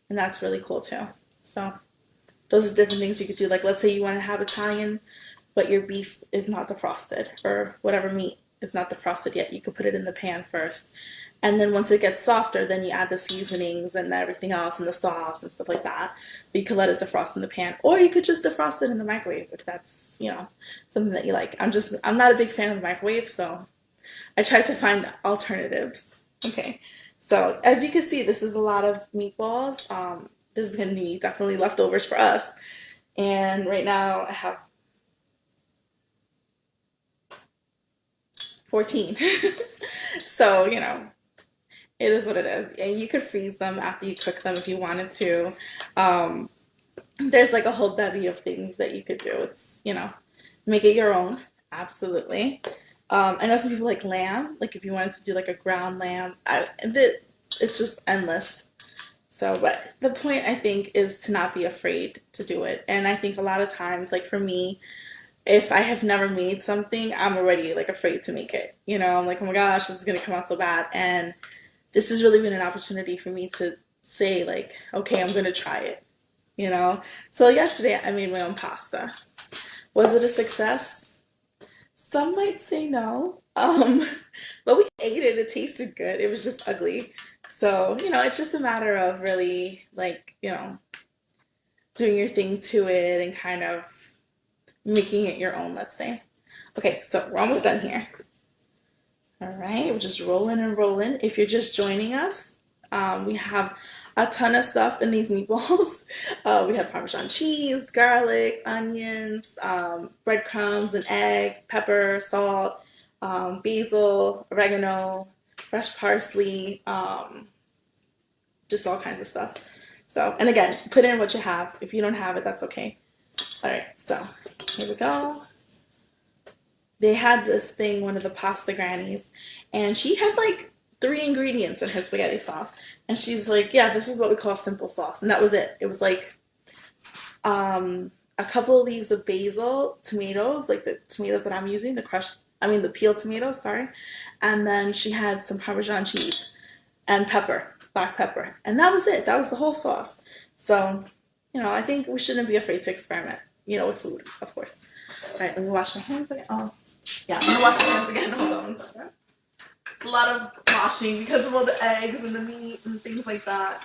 And that's really cool too. So those are different things you could do. Like, let's say you want to have Italian, but your beef is not defrosted, or whatever meat is not defrosted yet. You could put it in the pan first. And then once it gets softer, then you add the seasonings and everything else and the sauce and stuff like that. But you could let it defrost in the pan. Or you could just defrost it in the microwave if that's, you know, something that you like. I'm not a big fan of the microwave, so I try to find alternatives. Okay, so as you can see, this is a lot of meatballs. This is going to be definitely leftovers for us. And right now I have 14. So, you know, it is what it is. And you could freeze them after you cook them if you wanted to. There's like a whole bevy of things that you could do. It's, you know, make it your own. Absolutely. I know some people like lamb. Like if you wanted to do like a ground lamb, it's just endless. So, but the point I think is to not be afraid to do it. And I think a lot of times, like for me, if I have never made something, I'm already like afraid to make it. You know, I'm like, oh my gosh, this is going to come out so bad. And this has really been an opportunity for me to say like, okay, I'm going to try it, you know? So yesterday I made my own pasta. Was it a success? Some might say no, but we ate it, it tasted good. It was just ugly. So, it's just a matter of really, like, doing your thing to it and kind of making it your own, let's say. Okay, so we're almost done here. All right, we're just rolling and rolling. If you're just joining us, we have a ton of stuff in these meatballs. We have Parmesan cheese, garlic, onions, breadcrumbs, an egg, pepper, salt, basil, oregano, fresh parsley, just all kinds of stuff. So, and again, put in what you have. If you don't have it, that's okay. All right, so here we go. They had this thing, one of the pasta grannies, and she had like 3 ingredients in her spaghetti sauce. And she's like, yeah, this is what we call simple sauce. And that was it. It was like a couple of leaves of basil, tomatoes, like the tomatoes that I'm using, the peeled tomatoes, sorry. And then she had some Parmesan cheese and pepper, black pepper. And that was it. That was the whole sauce. So, I think we shouldn't be afraid to experiment, with food, of course. All right, let me wash my hands again. Oh, yeah, I'm gonna wash my hands again. Hold on a second. It's a lot of washing because of all the eggs and the meat and things like that.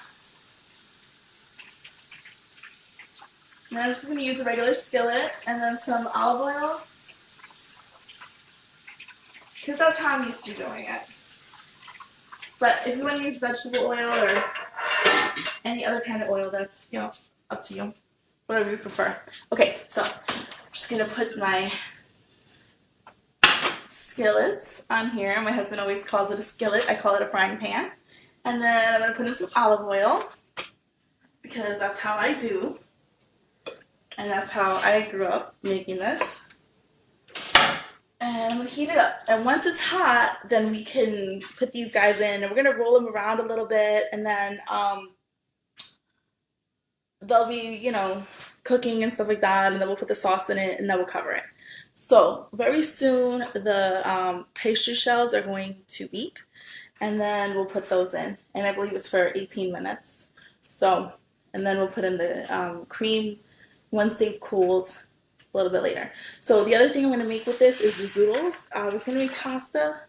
And I'm just gonna use a regular skillet and then some olive oil, because that's how I'm used to doing it. But if you want to use vegetable oil or any other kind of oil, that's, up to you. Whatever you prefer. Okay, so I'm just going to put my skillets on here. My husband always calls it a skillet. I call it a frying pan. And then I'm going to put in some olive oil, because that's how I do. And that's how I grew up making this. And I'm going to heat it up. And once it's hot, then we can put these guys in. And we're going to roll them around a little bit. And then they'll be, cooking and stuff like that. And then we'll put the sauce in it and then we'll cover it. So very soon the pastry shells are going to beep. And then we'll put those in. And I believe it's for 18 minutes. So, and then we'll put in the cream once they've cooled a little bit later. So the other thing I'm going to make with this is the zoodles. I was going to make pasta,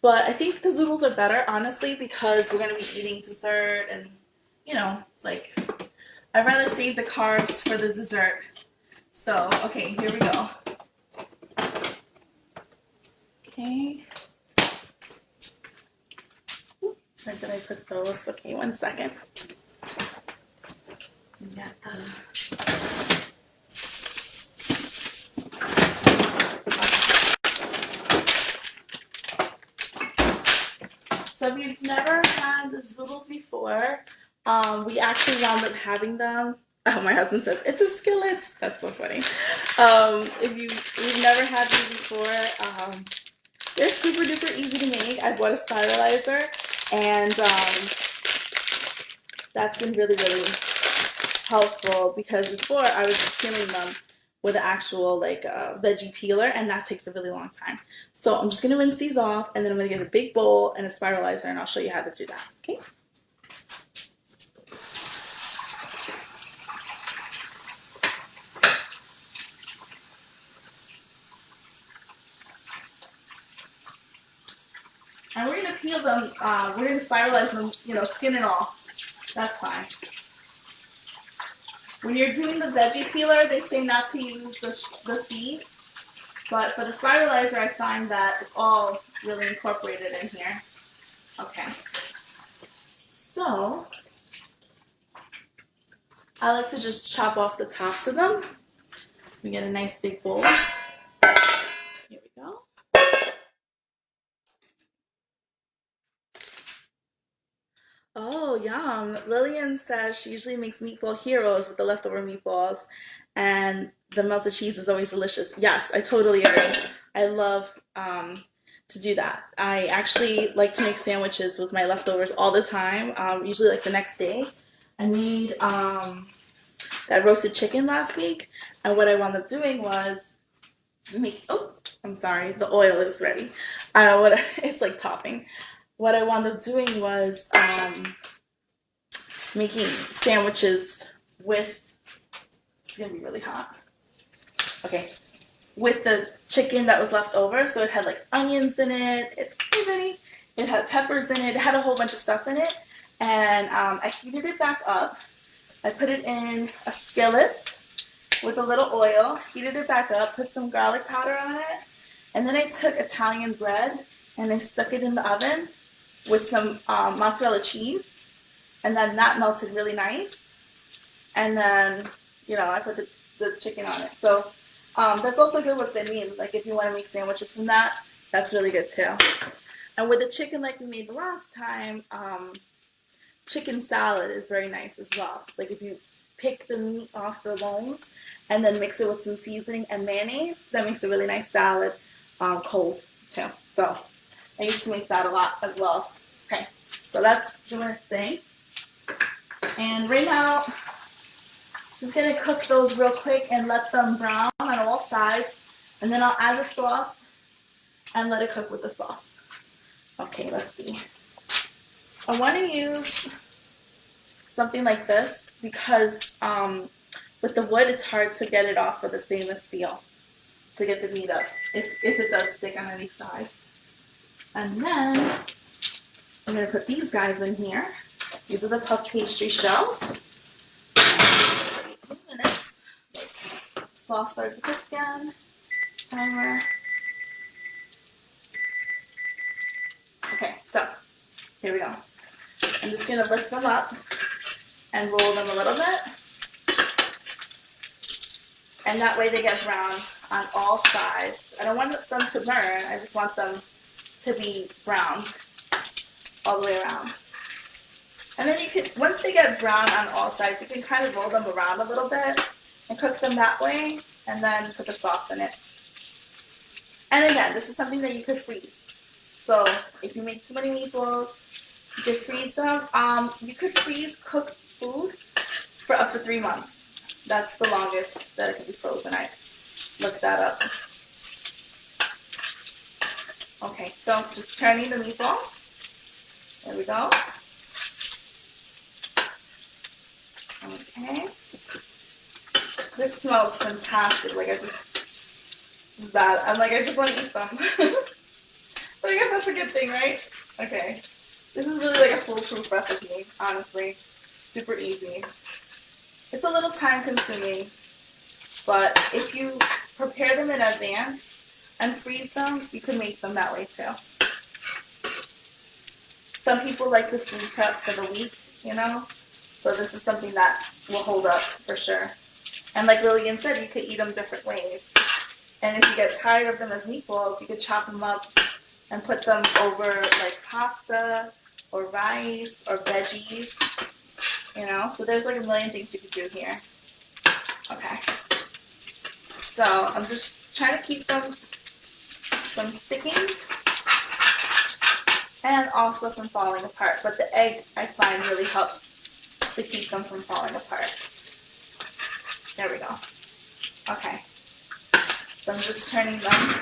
but I think the zoodles are better, honestly, because we're going to be eating dessert and, I'd rather save the carbs for the dessert. So, okay, here we go. Okay. Where did I put those? Okay, 1 second. Got So if you've never had the zoodles before, we actually wound up having them. Oh, my husband says, it's a skillet. That's so funny. If you've never had these before, they're super duper easy to make. I bought a spiralizer, and that's been really, really helpful, because before I was just peeling them with an actual veggie peeler, and that takes a really long time. So I'm just going to rinse these off, and then I'm going to get a big bowl and a spiralizer, and I'll show you how to do that. Okay. And we're going to peel them, we're going to spiralize them, skin and all. That's fine. When you're doing the veggie peeler, they say not to use the seeds. But for the spiralizer, I find that it's all really incorporated in here. Okay. So, I like to just chop off the tops of them. We get a nice big bowl. Here we go. Oh, yum. Lillian says she usually makes meatball heroes with the leftover meatballs, and the melted cheese is always delicious. Yes, I totally agree. I love to do that. I actually like to make sandwiches with my leftovers all the time, usually like the next day. I made that roasted chicken last week, and what I wound up doing was I'm sorry, the oil is ready. It's like popping. What I wound up doing was making sandwiches with, it's gonna be really hot. Okay, with the chicken that was left over. So it had like onions in it. Hey, Benny. It had peppers in it. It had a whole bunch of stuff in it. And I heated it back up. I put it in a skillet with a little oil, heated it back up, put some garlic powder on it, and then I took Italian bread and I stuck it in the oven with some mozzarella cheese, and then that melted really nice. And then, you know, I put the chicken on it. So that's also good with benin. Like if you want to make sandwiches from that, that's really good too. And with the chicken like we made the last time, chicken salad is very nice as well. Like if you pick the meat off the bones and then mix it with some seasoning and mayonnaise, that makes a really nice salad cold too. So I used to make that a lot as well. Okay, so that's doing its thing. And right now, just gonna cook those real quick and let them brown on all sides. And then I'll add the sauce and let it cook with the sauce. Okay, let's see. I want to use something like this because with the wood, it's hard to get it off with the stainless steel to get the meat up if it does stick on any sides. And then I'm going to put these guys in here. These are the puff pastry shells. 18 minutes. Sauce starts to cook again. Timer. Okay, so here we go. I'm just going to lift them up and roll them a little bit. And that way they get brown on all sides. I don't want them to burn. I just want them to be browned all the way around. And then you can, once they get brown on all sides, you can kind of roll them around a little bit and cook them that way, and then put the sauce in it. And again, this is something that you could freeze. So if you make too many meatballs, you just freeze them. You could freeze cooked food for up to 3 months. That's the longest that it can be frozen. I looked that up. Okay, so just turning the meatballs. There we go. Okay. This smells fantastic. Like I just want to eat them. But I guess that's a good thing, right? Okay. This is really like a foolproof recipe, honestly. Super easy. It's a little time consuming, but if you prepare them in advance and freeze them, you can make them that way too. Some people like to food prep for the week, you know? So this is something that will hold up for sure. And like Lillian said, you could eat them different ways. And if you get tired of them as meatballs, you could chop them up and put them over like pasta or rice or veggies, you know? So there's like a million things you could do here. Okay. So I'm just trying to keep them from sticking and also from falling apart. But the egg, I find, really helps to keep them from falling apart. There we go. Okay. So I'm just turning them.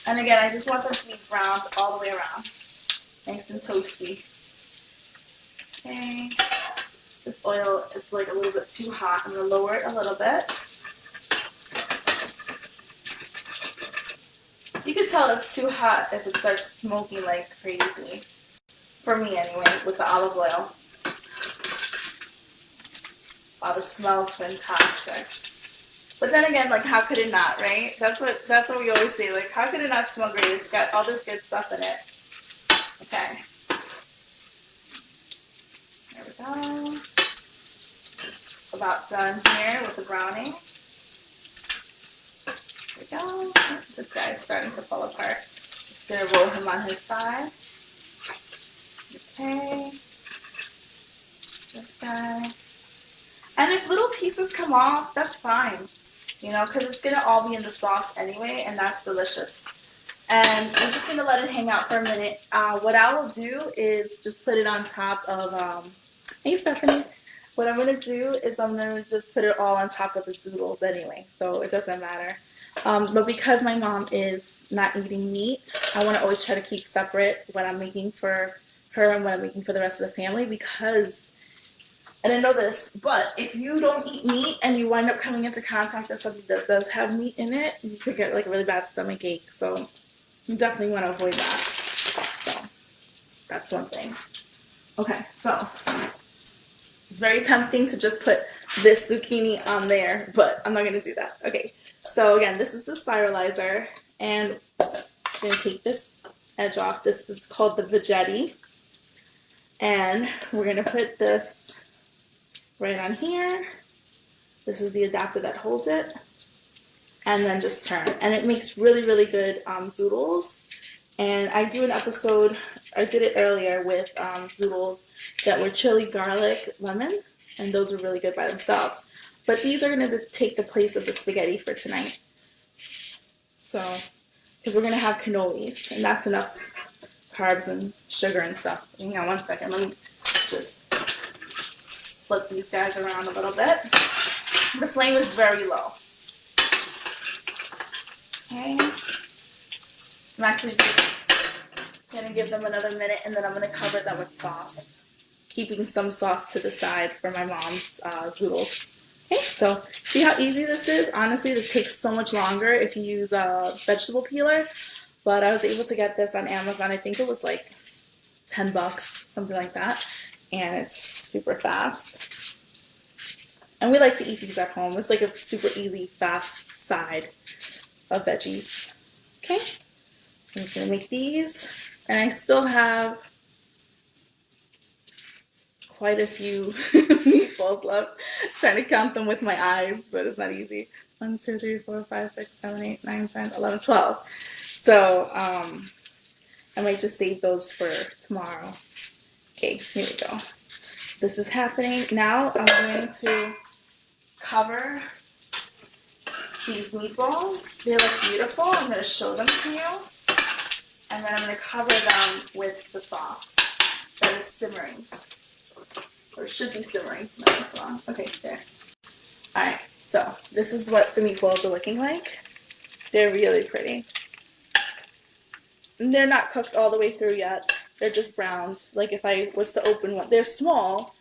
And again, I just want them to be browned all the way around. Nice and toasty. Okay. This oil is like a little bit too hot. I'm going to lower it a little bit. You can tell it's too hot if it starts smoking like crazy. For me anyway, with the olive oil. Wow, the smells fantastic. But then again, like, how could it not, right? That's what we always say. Like, how could it not smell great? It's got all this good stuff in it. Okay. There we go. About done here with the browning. There we go. This guy's starting to fall apart. Just gonna roll him on his side. Okay. This guy. And if little pieces come off, that's fine. You know, because it's going to all be in the sauce anyway, and that's delicious. And I'm just going to let it hang out for a minute. What I will do is just put it on top of, hey Stephanie. What I'm going to do is I'm going to just put it all on top of the zoodles anyway, so it doesn't matter. But because my mom is not eating meat, I want to always try to keep separate when I'm making for her and when I'm making for the rest of the family, because I didn't know this, but if you don't eat meat and you wind up coming into contact with something that does have meat in it, you could get like a really bad stomach ache. So you definitely want to avoid that. So That's one thing. Okay, so it's very tempting to just put this zucchini on there, but I'm not going to do that. Okay, so again, this is the spiralizer, and I'm going to take this edge off. This is called the veggetti, and we're going to put this right on here. This is the adapter that holds it, and then just turn. And it makes really, really good zoodles. And I do an episode, I did it earlier with zoodles that were chili, garlic, lemon, and those are really good by themselves. But these are going to take the place of the spaghetti for tonight. So, because we're going to have canolis, and that's enough carbs and sugar and stuff. Hang on one second, let me just flip these guys around a little bit. The flame is very low. Okay. I'm actually just going to give them another minute, and then I'm going to cover them with sauce, keeping some sauce to the side for my mom's zoodles. Okay, so see how easy this is? Honestly, this takes so much longer if you use a vegetable peeler, but I was able to get this on Amazon. I think it was like 10 bucks, something like that, and it's super fast. And we like to eat these at home. It's like a super easy, fast side of veggies. Okay, I'm just going to make these. And I still have quite a few meatballs left. I'm trying to count them with my eyes, but it's not easy. 1, 2, 3, 4, 5, 6, 7, 8, 9, 10, 11, 12. So I might just save those for tomorrow. Okay, here we go. This is happening. Now I'm going to cover these meatballs. They look beautiful. I'm going to show them to you. And then I'm going to cover them with the sauce that is simmering. Or should be simmering. That's wrong. Okay, there. Alright, so this is what the meatballs are looking like. They're really pretty. And they're not cooked all the way through yet. They're just browned. Like if I was to open one. They're small,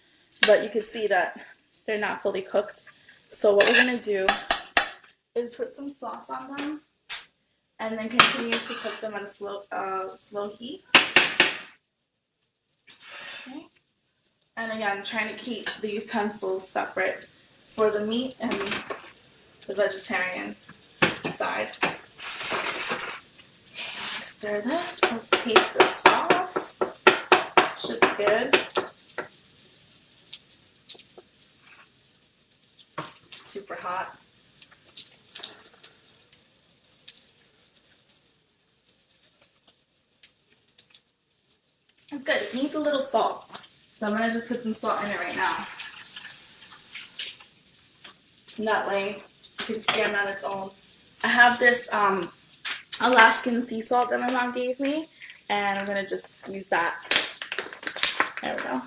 but you can see that they're not fully cooked. So what we're going to do is put some sauce on them and then continue to cook them on slow heat. Okay. And again, I'm trying to keep the utensils separate for the meat and the vegetarian side. Okay, stir this. Let's taste the sauce. Should be good. Super hot. It's good. It needs a little salt. So I'm going to just put some salt in it right now. And that way you can stand on its own. I have this Alaskan sea salt that my mom gave me, and I'm going to just use that. There we go.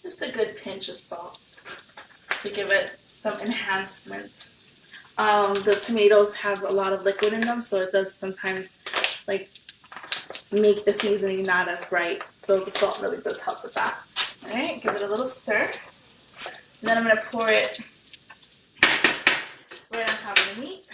Just a good pinch of salt to give it some enhancement. The tomatoes have a lot of liquid in them, so it does sometimes like make the seasoning not as bright. So the salt really does help with that. Alright, give it a little stir. And then I'm going to pour it right on top of the meat.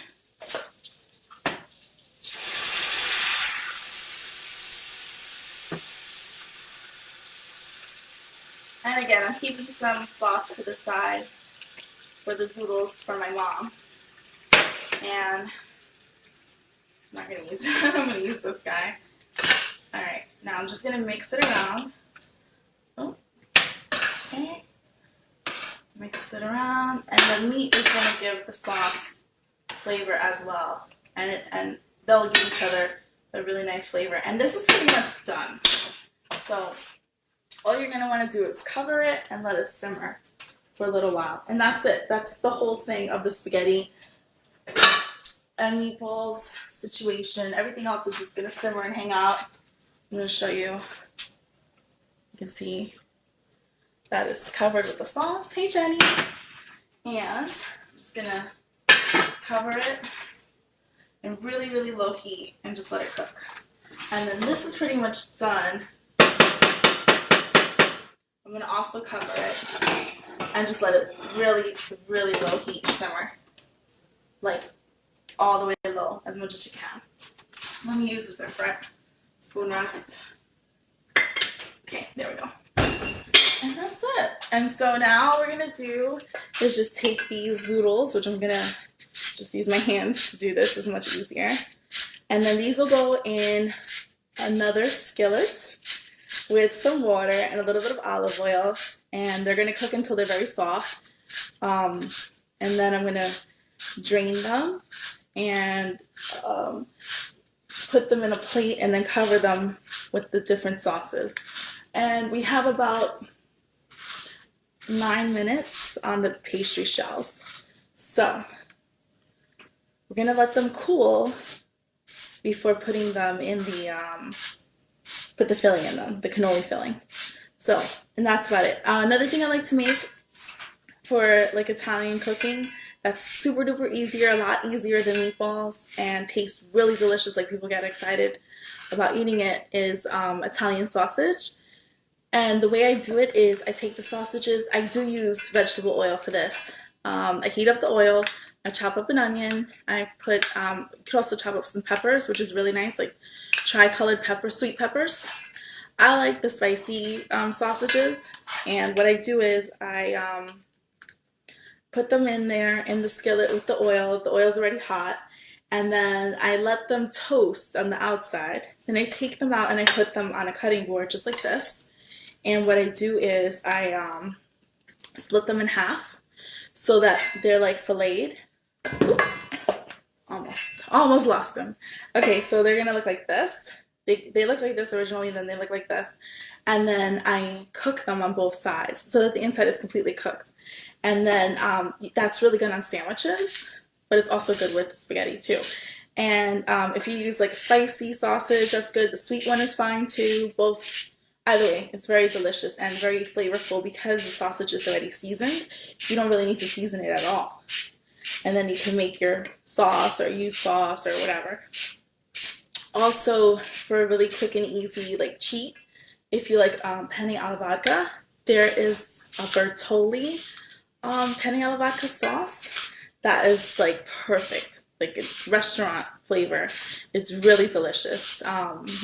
And again, I'm keeping some sauce to the side for the zoodles for my mom. And I'm not going to use that. I'm going to use this guy. Alright, now I'm just going to mix it around. Oh, okay. Mix it around. And the meat is going to give the sauce flavor as well. And they'll give each other a really nice flavor. And this is pretty much done. So all you're going to want to do is cover it and let it simmer for a little while. And that's it. That's the whole thing of the spaghetti and meatballs situation. Everything else is just going to simmer and hang out. I'm going to show you. You can see that it's covered with the sauce. Hey, Jenny. And I'm just going to cover it in really, really low heat and just let it cook. And then this is pretty much done. I'm going to also cover it and just let it really, really low heat simmer. Like all the way low, as much as you can. Let me use a different spoon rest. Okay, there we go. And that's it. And so now what we're gonna do is just take these zoodles, which I'm gonna just use my hands to do this, is much easier. And then these will go in another skillet with some water and a little bit of olive oil, and they're gonna cook until they're very soft. And then I'm gonna drain them and put them in a plate and then cover them with the different sauces. And we have about 9 minutes on the pastry shells. So we're gonna let them cool before putting them in the, put the filling in them, the cannoli filling. So, and that's about it. Another thing I like to make for like Italian cooking that's super duper easier, a lot easier than meatballs, and tastes really delicious, like people get excited about eating it, is Italian sausage. And the way I do it is I take the sausages, I do use vegetable oil for this. I heat up the oil, I chop up an onion, I put, you could also chop up some peppers, which is really nice, like tri-colored peppers, sweet peppers. I like the spicy sausages, and what I do is I put them in there in the skillet with the oil. The oil's already hot, and then I let them toast on the outside. Then I take them out and I put them on a cutting board just like this. And what I do is I split them in half so that they're like filleted. Oops, almost lost them. Okay, so they're gonna look like this. They look like this originally, then they look like this. And then I cook them on both sides so that the inside is completely cooked. And then that's really good on sandwiches, but it's also good with spaghetti too. And if you use like a spicy sausage, that's good. The sweet one is fine too. Both, either way, it's very delicious and very flavorful because the sausage is already seasoned. You don't really need to season it at all. And then you can make your sauce or use sauce or whatever. Also, for a really quick and easy like cheat, if you like penne alla vodka, there is a Bertolli penne alla vodka sauce that is like perfect, like it's restaurant flavor. It's really delicious.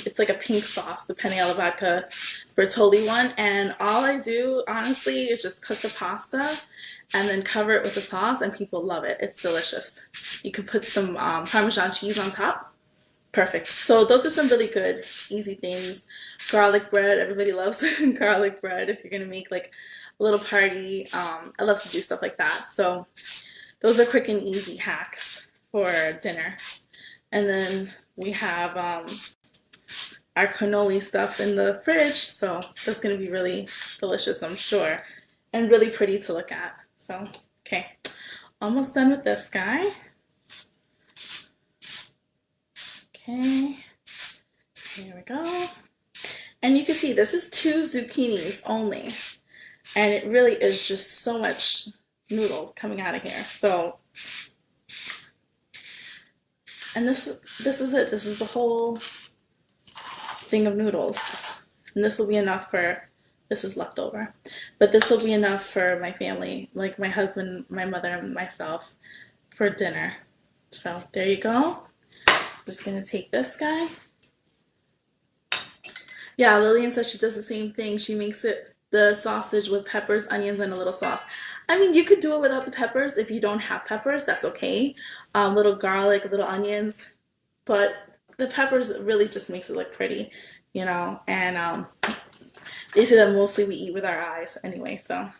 It's like a pink sauce, the penne alla vodka Bertolli one, and all I do honestly is just cook the pasta and then cover it with the sauce, and people love it. It's delicious. You can put some Parmesan cheese on top. Perfect. So those are some really good, easy things. Garlic bread. Everybody loves garlic bread if you're going to make like a little party. I love to do stuff like that. So those are quick and easy hacks for dinner. And then we have our cannoli stuff in the fridge. So that's going to be really delicious, I'm sure. And really pretty to look at. So, okay. Almost done with this guy. Okay, here we go. And you can see this is 2 zucchinis only, and it really is just so much noodles coming out of here. So, and this is it. This is the whole thing of noodles, and this will be enough for, this is leftover, but this will be enough for my family, like my husband, my mother, and myself for dinner. So there you go. I'm just gonna take this guy. Yeah, Lillian says she does the same thing. She makes it the sausage with peppers, onions, and a little sauce. I mean, you could do it without the peppers. If you don't have peppers, that's okay. Little garlic, little onions, but the peppers really just makes it look pretty, you know. And they say that mostly we eat with our eyes anyway. So, all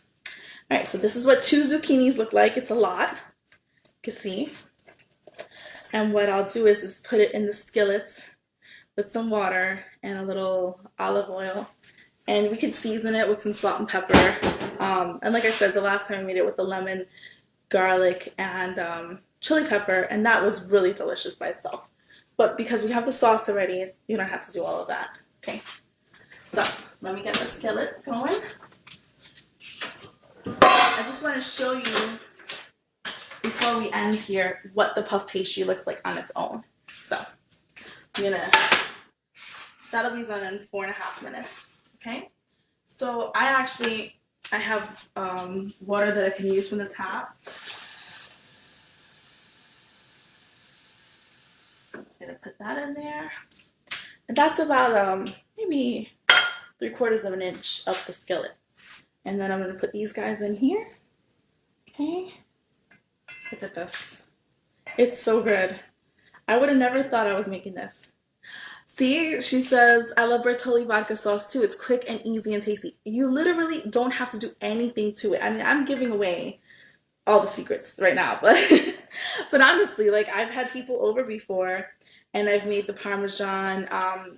right. So this is what 2 zucchinis look like. It's a lot. You can see. And what I'll do is put it in the skillets with some water and a little olive oil. And we can season it with some salt and pepper. And like I said, the last time I made it with the lemon, garlic, and chili pepper. And that was really delicious by itself. But because we have the sauce already, you don't have to do all of that. Okay. So let me get the skillet going. I just want to show you, before we end here, what the puff pastry looks like on its own. So I'm that'll be done in 4.5 minutes. Okay. So I have water that I can use from the tap. So I'm just gonna put that in there. And that's about maybe 3/4 of an inch of the skillet. And then I'm gonna put these guys in here. Okay. Look at this. It's so good. I would have never thought I was making this. See, she says, I love Bertolli vodka sauce too. It's quick and easy and tasty. You literally don't have to do anything to it. I mean, I'm giving away all the secrets right now, but but honestly, like I've had people over before and I've made the Parmesan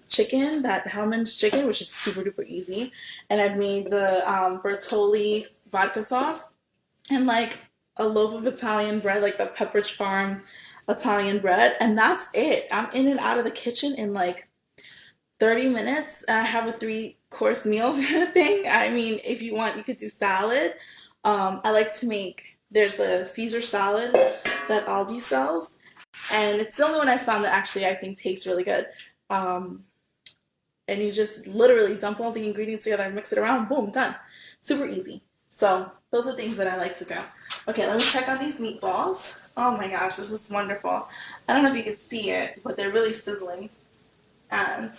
chicken, that Hellman's chicken, which is super duper easy. And I've made the Bertolli vodka sauce and like a loaf of Italian bread, like the Pepperidge Farm Italian bread. And that's it. I'm in and out of the kitchen in like 30 minutes. And I have a 3-course meal kind of thing. I mean, if you want, you could do salad. I like to make, there's a Caesar salad that Aldi sells. And it's the only one I found that actually I think tastes really good. And you just literally dump all the ingredients together and mix it around. Boom, done. Super easy. So those are things that I like to do. Okay, let me check on these meatballs. Oh my gosh, this is wonderful. I don't know if you can see it, but they're really sizzling. And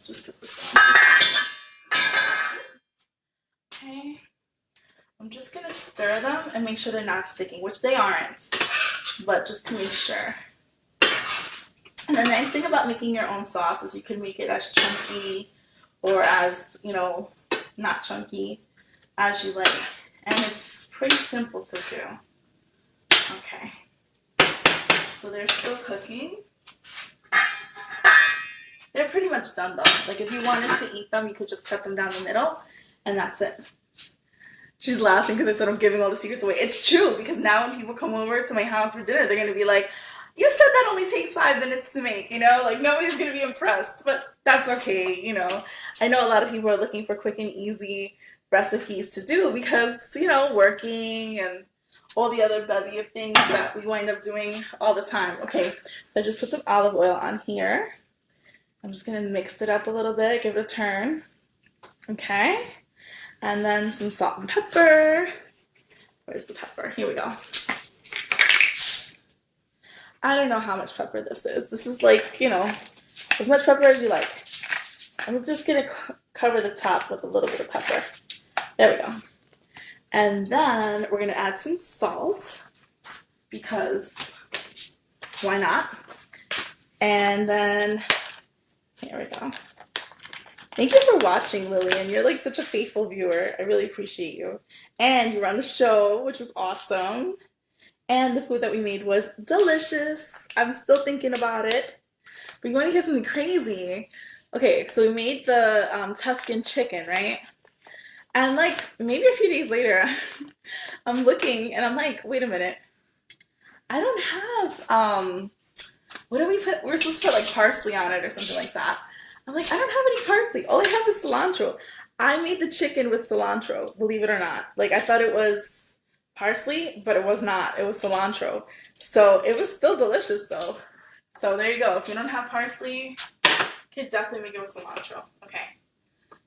just put this on. Okay. I'm just going to stir them and make sure they're not sticking, which they aren't, but just to make sure. And the nice thing about making your own sauce is you can make it as chunky or as, you know, not chunky as you like. And it's pretty simple to do. Okay. So they're still cooking. They're pretty much done though. Like if you wanted to eat them, you could just cut them down the middle and that's it. She's laughing because I said I'm giving all the secrets away. It's true, because now when people come over to my house for dinner, they're going to be like, you said that only takes 5 minutes to make, you know? Like, nobody's going to be impressed, but that's okay, you know? I know a lot of people are looking for quick and easy recipes to do because, you know, working and all the other bevy of things that we wind up doing all the time. Okay, so I just put some olive oil on here. I'm just going to mix it up a little bit, give it a turn. Okay. And then some salt and pepper. Where's the pepper? Here we go. I don't know how much pepper this is. This is like, you know, as much pepper as you like. I'm just going to cover the top with a little bit of pepper. There we go. And then we're going to add some salt because why not? And then, here we go. Thank you for watching, Lillian. You're like such a faithful viewer. I really appreciate you. And you were on the show, which was awesome. And the food that we made was delicious. I'm still thinking about it. But you want to hear something crazy? Okay, so we made the Tuscan chicken, right? And like maybe a few days later, I'm looking and I'm like, wait a minute. I don't have, what do we put? We're supposed to put like parsley on it or something like that. I'm like, I don't have any parsley. All I have is cilantro. I made the chicken with cilantro, believe it or not. Like, I thought it was parsley, but it was not. It was cilantro. So it was still delicious, though. So there you go. If you don't have parsley, you can definitely make it with cilantro. Okay.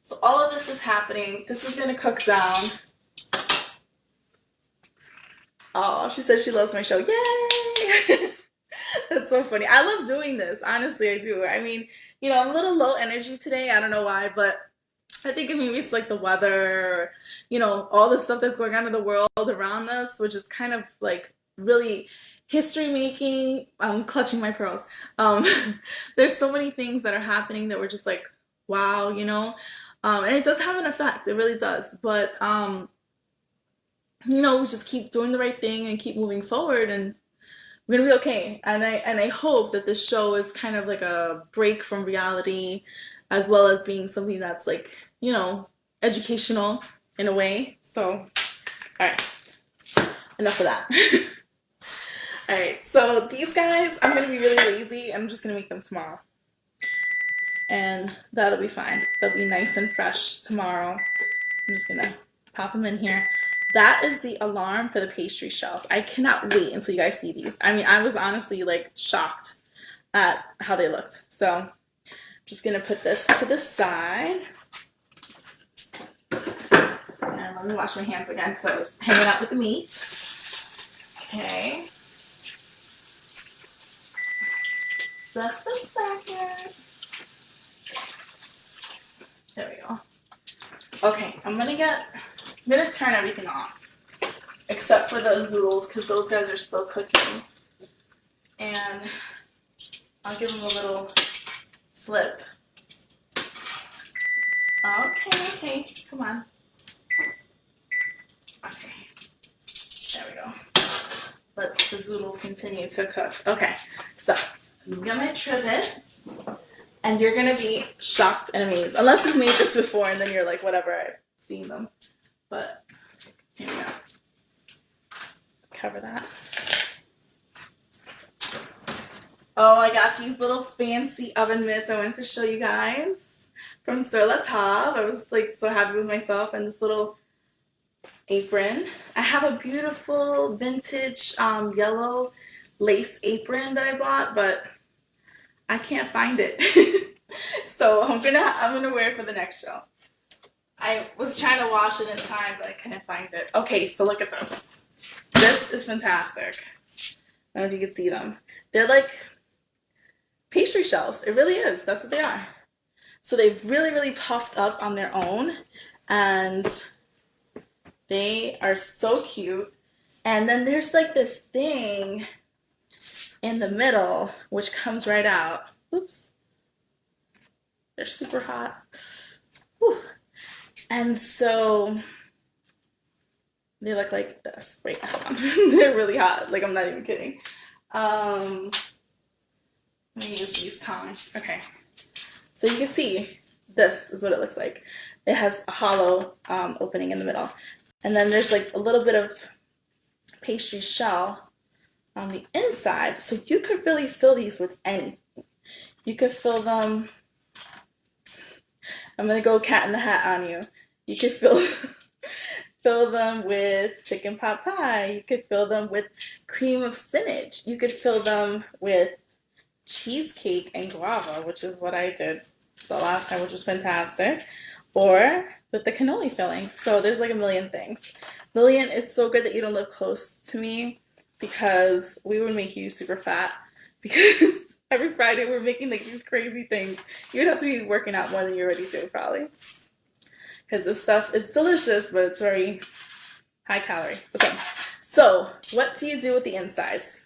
So all of this is happening. This is going to cook down. Oh, she says she loves my show. Yay! That's so funny. I love doing this. Honestly, I do. I mean, you know, I'm a little low energy today. I don't know why, but I think maybe it's like the weather, or, you know, all the stuff that's going on in the world around us, which is kind of like really history making. I'm clutching my pearls. There's so many things that are happening that we're just like, wow, you know, and it does have an effect. It really does. But, you know, we just keep doing the right thing and keep moving forward, and we're gonna be okay. And I hope that this show is kind of like a break from reality, as well as being something that's like, you know, educational in a way. So, all right, enough of that. All right, so these guys, I'm gonna be really lazy. I'm just gonna make them tomorrow, and that'll be fine. They'll be nice and fresh tomorrow. I'm just gonna pop them in here. That is the alarm for the pastry shelf. I cannot wait until you guys see these. I mean, I was honestly like shocked at how they looked. So I'm just gonna put this to the side. And let me wash my hands again because I was hanging out with the meat. Okay. Just a second. There we go. Okay, I'm gonna turn everything off. Except for the zoodles, because those guys are still cooking. And I'll give them a little flip. Okay, come on. Okay, there we go. Let the zoodles continue to cook. Okay, so I'm gonna trivet, and you're gonna be shocked and amazed. Unless you've made this before, and then you're like, whatever, I've seen them. But here we go. Cover that. Oh, I got these little fancy oven mitts I wanted to show you guys from Sur La Table. I was like so happy with myself, and this little apron. I have a beautiful vintage yellow lace apron that I bought, but I can't find it. So I'm gonna wear it for the next show. I was trying to wash it in time, but I couldn't find it. Okay, so look at this. This is fantastic. I don't know if you can see them. They're like pastry shells. It really is. That's what they are. So they've really, really puffed up on their own, and they are so cute. And then there's like this thing in the middle, which comes right out. Oops. They're super hot. Whew. And so they look like this. Wait, they're really hot. Like, I'm not even kidding. Let me use these tongs. Okay. So you can see this is what it looks like. It has a hollow opening in the middle. And then there's like a little bit of pastry shell on the inside. So you could really fill these with anything. You could fill them. I'm going to go cat in the hat on you. You could fill them with chicken pot pie. You could fill them with cream of spinach. You could fill them with cheesecake and guava, which is what I did the last time, which was fantastic. Or with the cannoli filling. So there's like a million things. Lillian, it's so good that you don't live close to me, because we would make you super fat. Because every Friday we're making like these crazy things. You would have to be working out more than you already do, probably. Because this stuff is delicious, but it's very high calorie. Okay, so what do you do with the insides?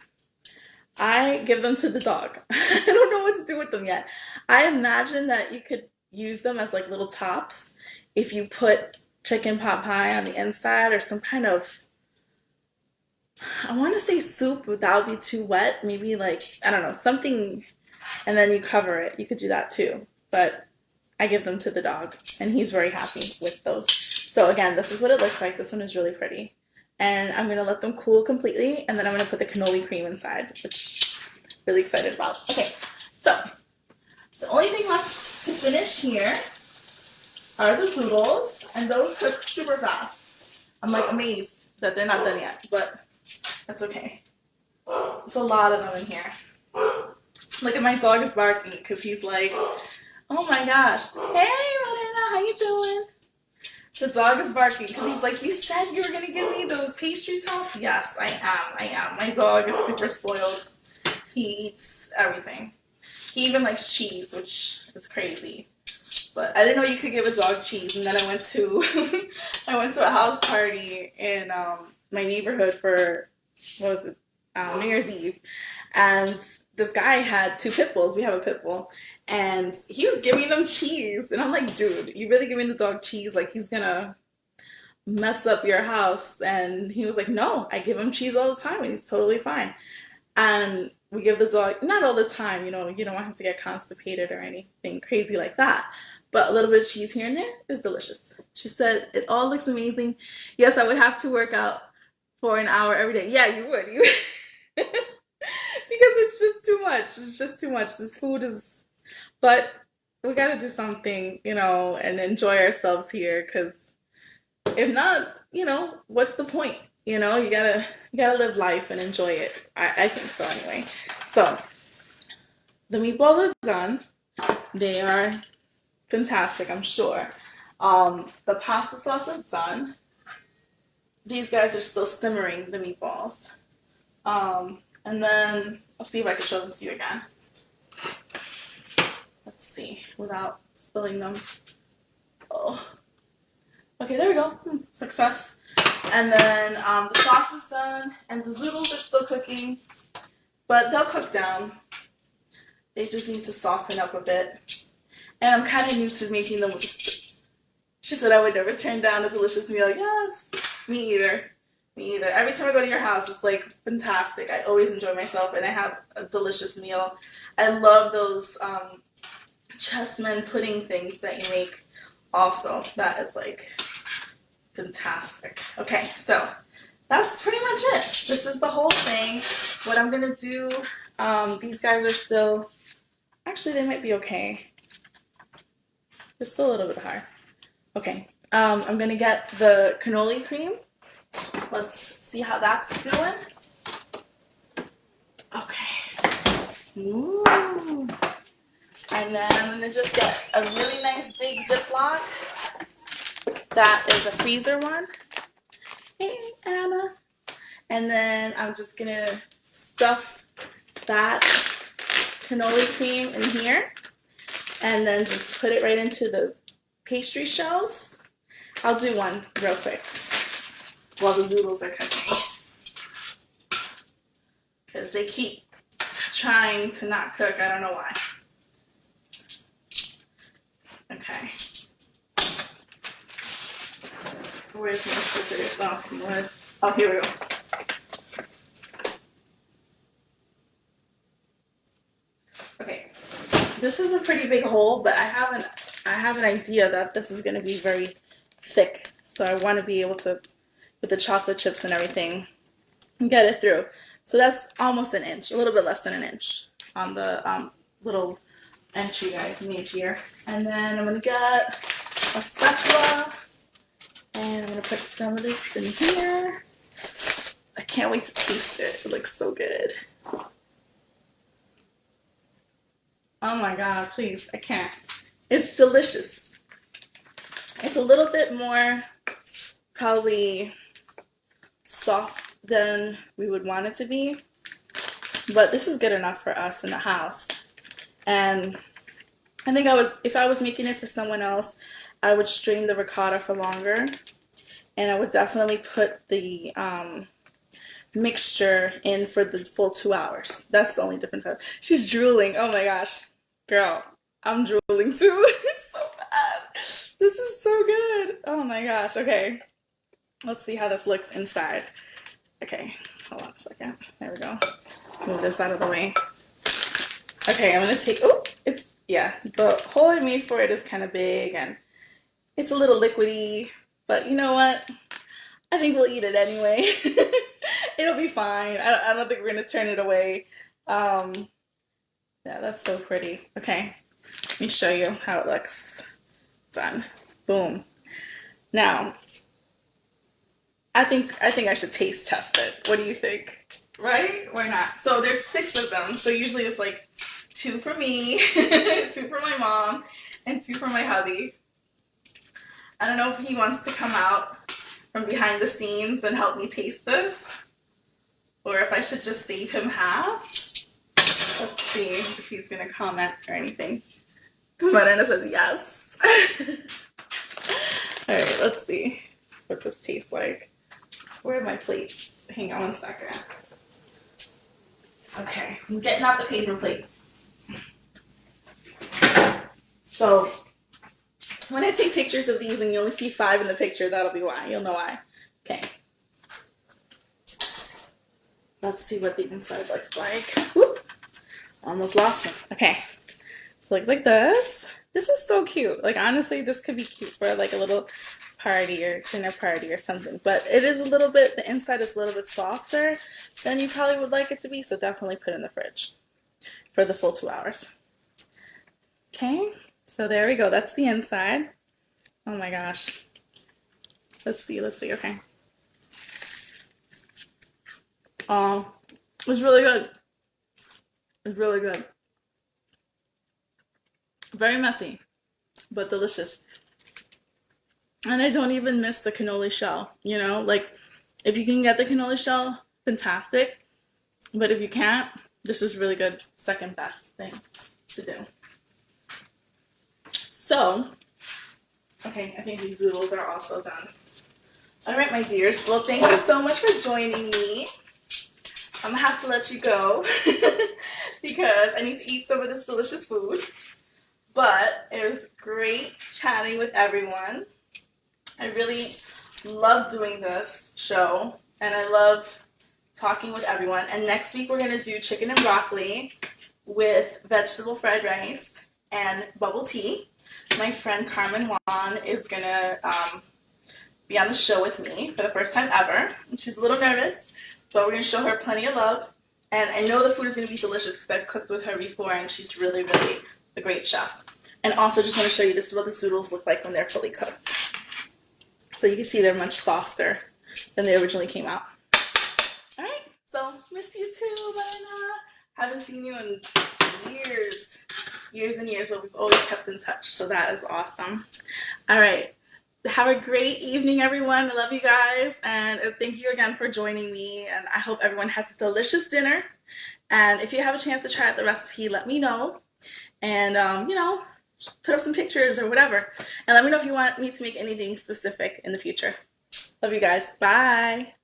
I give them to the dog. I don't know what to do with them yet. I imagine that you could use them as like little tops if you put chicken pot pie on the inside, or some kind of, I want to say soup, but that would be too wet. Maybe like, I don't know, something, and then you cover it. You could do that too. But I give them to the dog, and he's very happy with those. So again, this is what it looks like. This one is really pretty. And I'm going to let them cool completely, and then I'm going to put the cannoli cream inside, which I'm really excited about. Okay, so the only thing left to finish here are the zoodles, and those cook super fast. I'm like amazed that they're not done yet, but that's okay. There's a lot of them in here. Look at my dog is barking because he's like, oh my gosh. Hey, Marina, how you doing? The dog is barking because he's like, you said you were going to give me those pastry tops? Yes, I am. My dog is super spoiled. He eats everything. He even likes cheese, which is crazy. But I didn't know you could give a dog cheese. And then I went to a house party in my neighborhood for, what was it, New Year's Eve. And this guy had 2 pit bulls. We have a pit bull. And he was giving them cheese. And I'm like, dude, you really giving the dog cheese? Like, he's going to mess up your house. And he was like, no, I give him cheese all the time. And he's totally fine. And we give the dog, not all the time, you don't want him to get constipated or anything crazy like that. But a little bit of cheese here and there is delicious. She said, it all looks amazing. Yes, I would have to work out for an hour every day. Yeah, you would. Because it's just too much. It's just too much. This food is, but we got to do something, and enjoy ourselves here. Because if not, what's the point? You gotta live life and enjoy it. I think so anyway. So the meatballs are done. They are fantastic, I'm sure. The pasta sauce is done. These guys are still simmering, the meatballs. And then I'll see if I can show them to you again. Let's see, without spilling them. Oh. Okay, there we go. Success. And then the sauce is done, and the zoodles are still cooking, but they'll cook down. They just need to soften up a bit. And I'm kind of new to making them with She said I would never turn down a delicious meal. Yes, me either. Me either. Every time I go to your house, it's like fantastic. I always enjoy myself, and I have a delicious meal. I love those chessmen pudding things that you make also. That is like fantastic. Okay, so that's pretty much it. This is the whole thing. What I'm going to do, these guys are still, actually they might be okay. They're still a little bit hard. Okay, I'm going to get the cannoli cream. Let's see how that's doing. Okay. Ooh. And then I'm going to just get a really nice big Ziploc. That is a freezer one. Hey, Anna. And then I'm just going to stuff that cannoli cream in here. And then just put it right into the pastry shells. I'll do one real quick while the zoodles are cooking. Because they keep trying to not cook. I don't know why. Okay. Where's my scissors? Oh, here we go. Okay. This is a pretty big hole, but I have an idea that this is going to be very thick. So I want to be able to, with the chocolate chips and everything, get it through. So that's almost an inch, a little bit less than an inch on the little entry I made here. And then I'm going to get a spatula, and I'm going to put some of this in here. I can't wait to taste it. It looks so good. Oh my God, please, I can't. It's delicious. It's a little bit more probably soft than we would want it to be, but this is good enough for us in the house. And I think if I was making it for someone else, I would strain the ricotta for longer, and I would definitely put the mixture in for the full 2 hours. That's the only difference. She's drooling. Oh my gosh, girl, I'm drooling too. It's so bad. This is so good. Oh my gosh. Okay, let's see how this looks inside. Okay, hold on a second. There we go. Move this out of the way. Okay, I'm gonna take. Oh, the hole I made for it is kind of big and it's a little liquidy, but you know what? I think we'll eat it anyway. It'll be fine. I don't think we're gonna turn it away. Yeah, that's so pretty. Okay, let me show you how it looks. Done. Boom. Now, I think I should taste test it. What do you think? Right? Or not? So there's 6 of them. So usually it's like 2 for me, 2 for my mom, and 2 for my hubby. I don't know if he wants to come out from behind the scenes and help me taste this, or if I should just save him half. Let's see if he's gonna comment or anything. Marina says yes. All right, let's see what this tastes like. Where are my plates? Hang on one second. Okay, I'm getting out the paper plates. So when I take pictures of these and you only see 5 in the picture, that'll be why. You'll know why. Okay. Let's see what the inside looks like. Whoop. Almost lost it. Okay. So it looks like this. This is so cute. Like, honestly, this could be cute for like a little party or dinner party or something. But it is a little bit, the inside is a little bit softer than you probably would like it to be. So definitely put it in the fridge for the full 2 hours. Okay. So there we go. That's the inside. Oh my gosh. Let's see. Okay. Oh, it's really good. It's really good. Very messy, but delicious. And I don't even miss the cannoli shell, you know? Like, if you can get the cannoli shell, fantastic. But if you can't, This is really good, second best thing to do. So, okay, I think these zoodles are also done. All right, my dears. Well, thank you so much for joining me. I'm gonna have to let you go because I need to eat some of this delicious food. But it was great chatting with everyone. I really love doing this show, and I love talking with everyone. And next week we're gonna do chicken and broccoli with vegetable fried rice and bubble tea. My friend Carmen Juan is gonna be on the show with me for the first time ever. And she's a little nervous, but we're gonna show her plenty of love. And I know the food is gonna be delicious because I've cooked with her before, and she's really, really a great chef. And also just want to show you, this is what the zoodles look like when they're fully cooked. So you can see they're much softer than they originally came out. All right, so miss you too, Lena. Haven't seen you in years and years, but we've always kept in touch, so that is awesome. All right, have a great evening, everyone. I love you guys, and thank you again for joining me, and I hope everyone has a delicious dinner. And if you have a chance to try out the recipe, let me know. And, you know, put up some pictures or whatever. And let me know if you want me to make anything specific in the future. Love you guys. Bye.